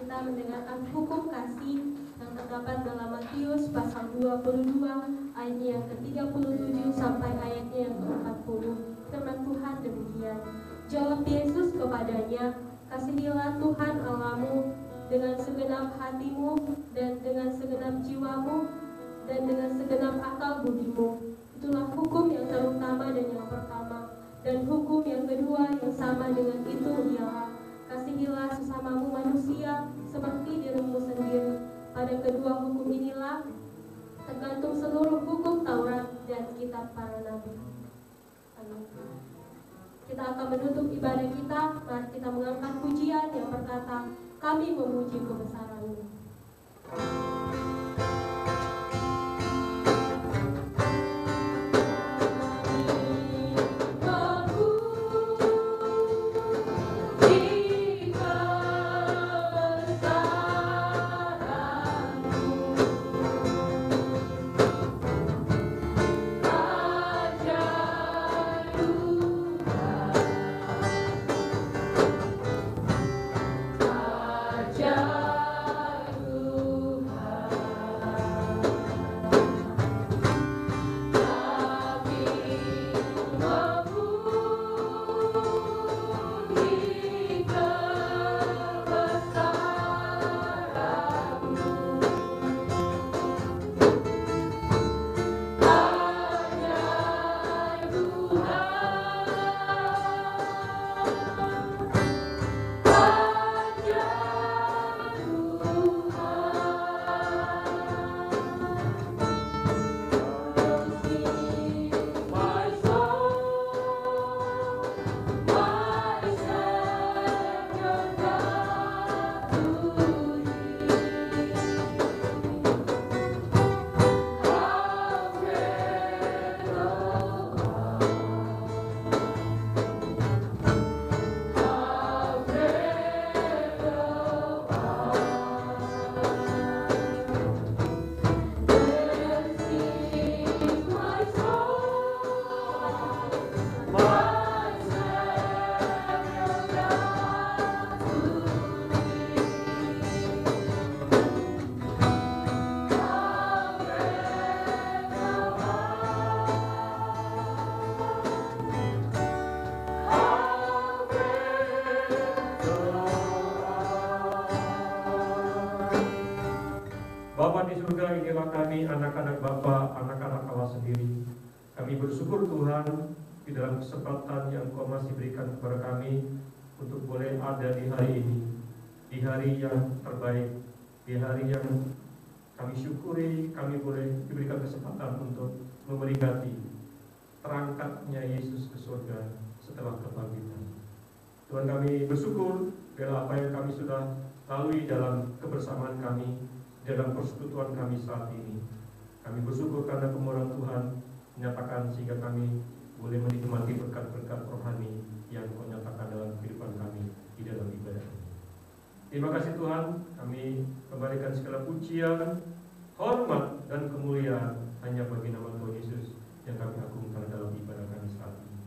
[SPEAKER 1] kita mendengarkan hukum kasih yang terdapat dalam Matius pasal 22 ayatnya yang ke-37 sampai ayatnya yang ke-40. Firman Tuhan demikian. Jawab Yesus kepadanya, kasihilah Tuhan Allahmu dengan segenap hatimu dan dengan segenap jiwamu dan dengan segenap akal budimu. Itulah hukum yang terutama dan yang pertama. Dan hukum yang kedua yang sama dengan itu ialah kasihilah sesamamu manusia seperti dirimu sendiri. Pada kedua hukum inilah tergantung seluruh hukum Taurat dan kitab para nabi. Amin. Kita akan menutup ibadah kita. Mari kita mengangkat pujian yang berkata, kami memuji kebesaran-Mu.
[SPEAKER 2] Bapa di surga, inilah kami anak-anak Bapa, anak-anak Allah sendiri. Kami bersyukur Tuhan di dalam kesempatan yang Kau masih berikan kepada kami untuk boleh ada di hari ini, di hari yang terbaik, di hari yang kami syukuri, kami boleh diberikan kesempatan untuk memperingati terangkatnya Yesus ke surga setelah kebangkitan. Tuhan, kami bersyukur bila apa yang kami sudah lalui dalam kebersamaan kami, dalam persekutuan kami saat ini. Kami bersyukur karena kemurahan Tuhan menyatakan sehingga kami boleh menikmati berkat-berkat rohani yang Kau nyatakan dalam kehidupan kami di dalam ibadah ini. Terima kasih Tuhan, kami kembalikan segala pujian, hormat dan kemuliaan hanya bagi nama Tuhan Yesus yang kami agungkan dalam ibadah kami saat ini.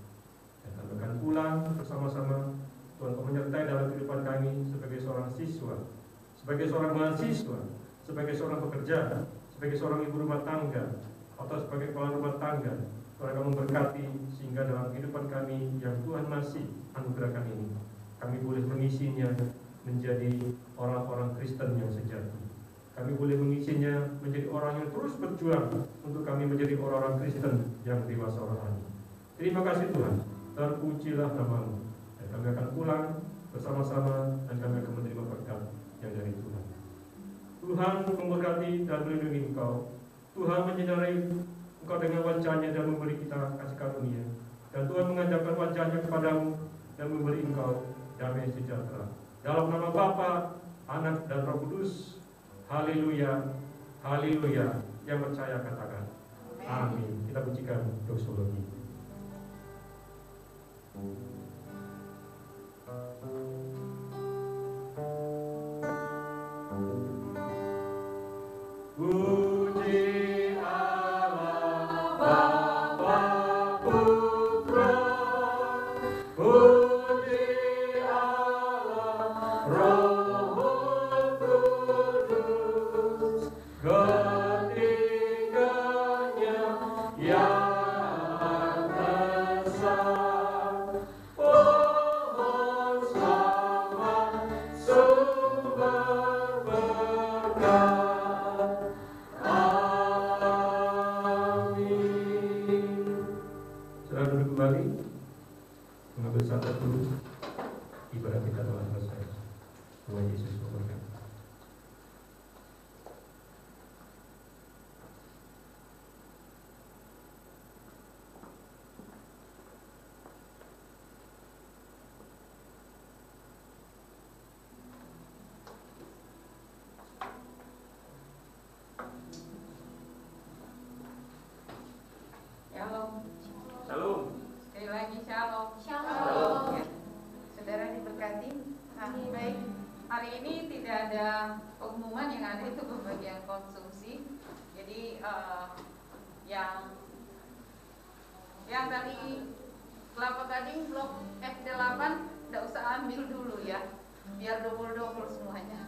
[SPEAKER 2] Dan kami akan pulang bersama-sama. Tuhan, Kau menyertai dalam kehidupan kami sebagai seorang siswa, sebagai seorang mahasiswa, sebagai seorang pekerja, sebagai seorang ibu rumah tangga, atau sebagai kepala rumah tangga. Tuhan, Kamu berkati sehingga dalam kehidupan kami yang Tuhan masih anugerahkan ini, kami boleh mengisinya menjadi orang-orang Kristen yang sejati. Kami boleh mengisinya menjadi orang yang terus berjuang untuk kami menjadi orang-orang Kristen yang dewasa rohani. Terima kasih Tuhan, terpujilah nama-Mu. Dan kami akan pulang bersama-sama dan kami akan menerima berkat yang dari Tuhan. Tuhan memberkati dan melindungi Engkau. Tuhan menyinari Engkau dengan wajah-Nya dan memberi kita kasih karunia. Dan Tuhan mengajarkan wajah-Nya kepadamu dan memberi Engkau damai sejahtera. Dalam nama Bapa, Anak dan Roh Kudus. Haleluya, haleluya. Yang percaya katakan amin. Kita pujikan doksologi. Puji Allah Bapa Putra, puji Allah Roh
[SPEAKER 3] ini tidak ada pengumuman, yang ada itu pembagian konsumsi. Jadi yang tadi kelapa gading blok F8 tidak usah ambil dulu ya, biar double semuanya.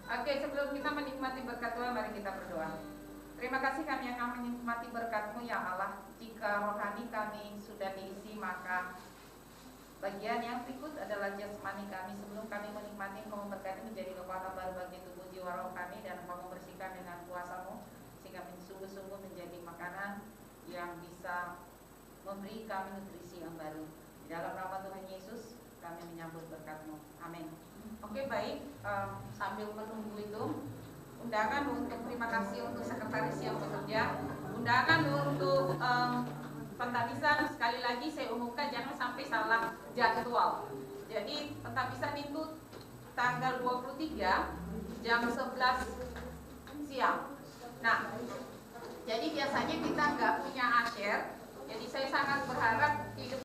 [SPEAKER 3] Oke, sebelum kita menikmati berkat Tuhan, mari kita berdoa. Terima kasih kami akan menikmati berkat-Mu ya Allah. Jika rohani kami sudah diisi, maka bagian yang berikut adalah jasmani kami. Sebelum kami menikmati, Engkau memberkati menjadi kekuatan baru bagi tubuh jiwa roh kami, dan Engkau membersihkan dengan kuasa-Mu, sehingga sungguh-sungguh menjadi makanan yang bisa memberi kami nutrisi yang baru. Di dalam nama Tuhan Yesus kami menyambut berkat-Mu. Amin. Oke, baik. Sambil menunggu itu, undangan untuk, terima kasih untuk sekretaris yang bekerja, undangan untuk pentabisan. Sekali lagi saya umumkan, jangan sampai salah jadwal. Jadi pentabisan itu tanggal 23 jam 11 siang. Nah, jadi biasanya kita nggak punya asyir. Jadi saya sangat berharap hidup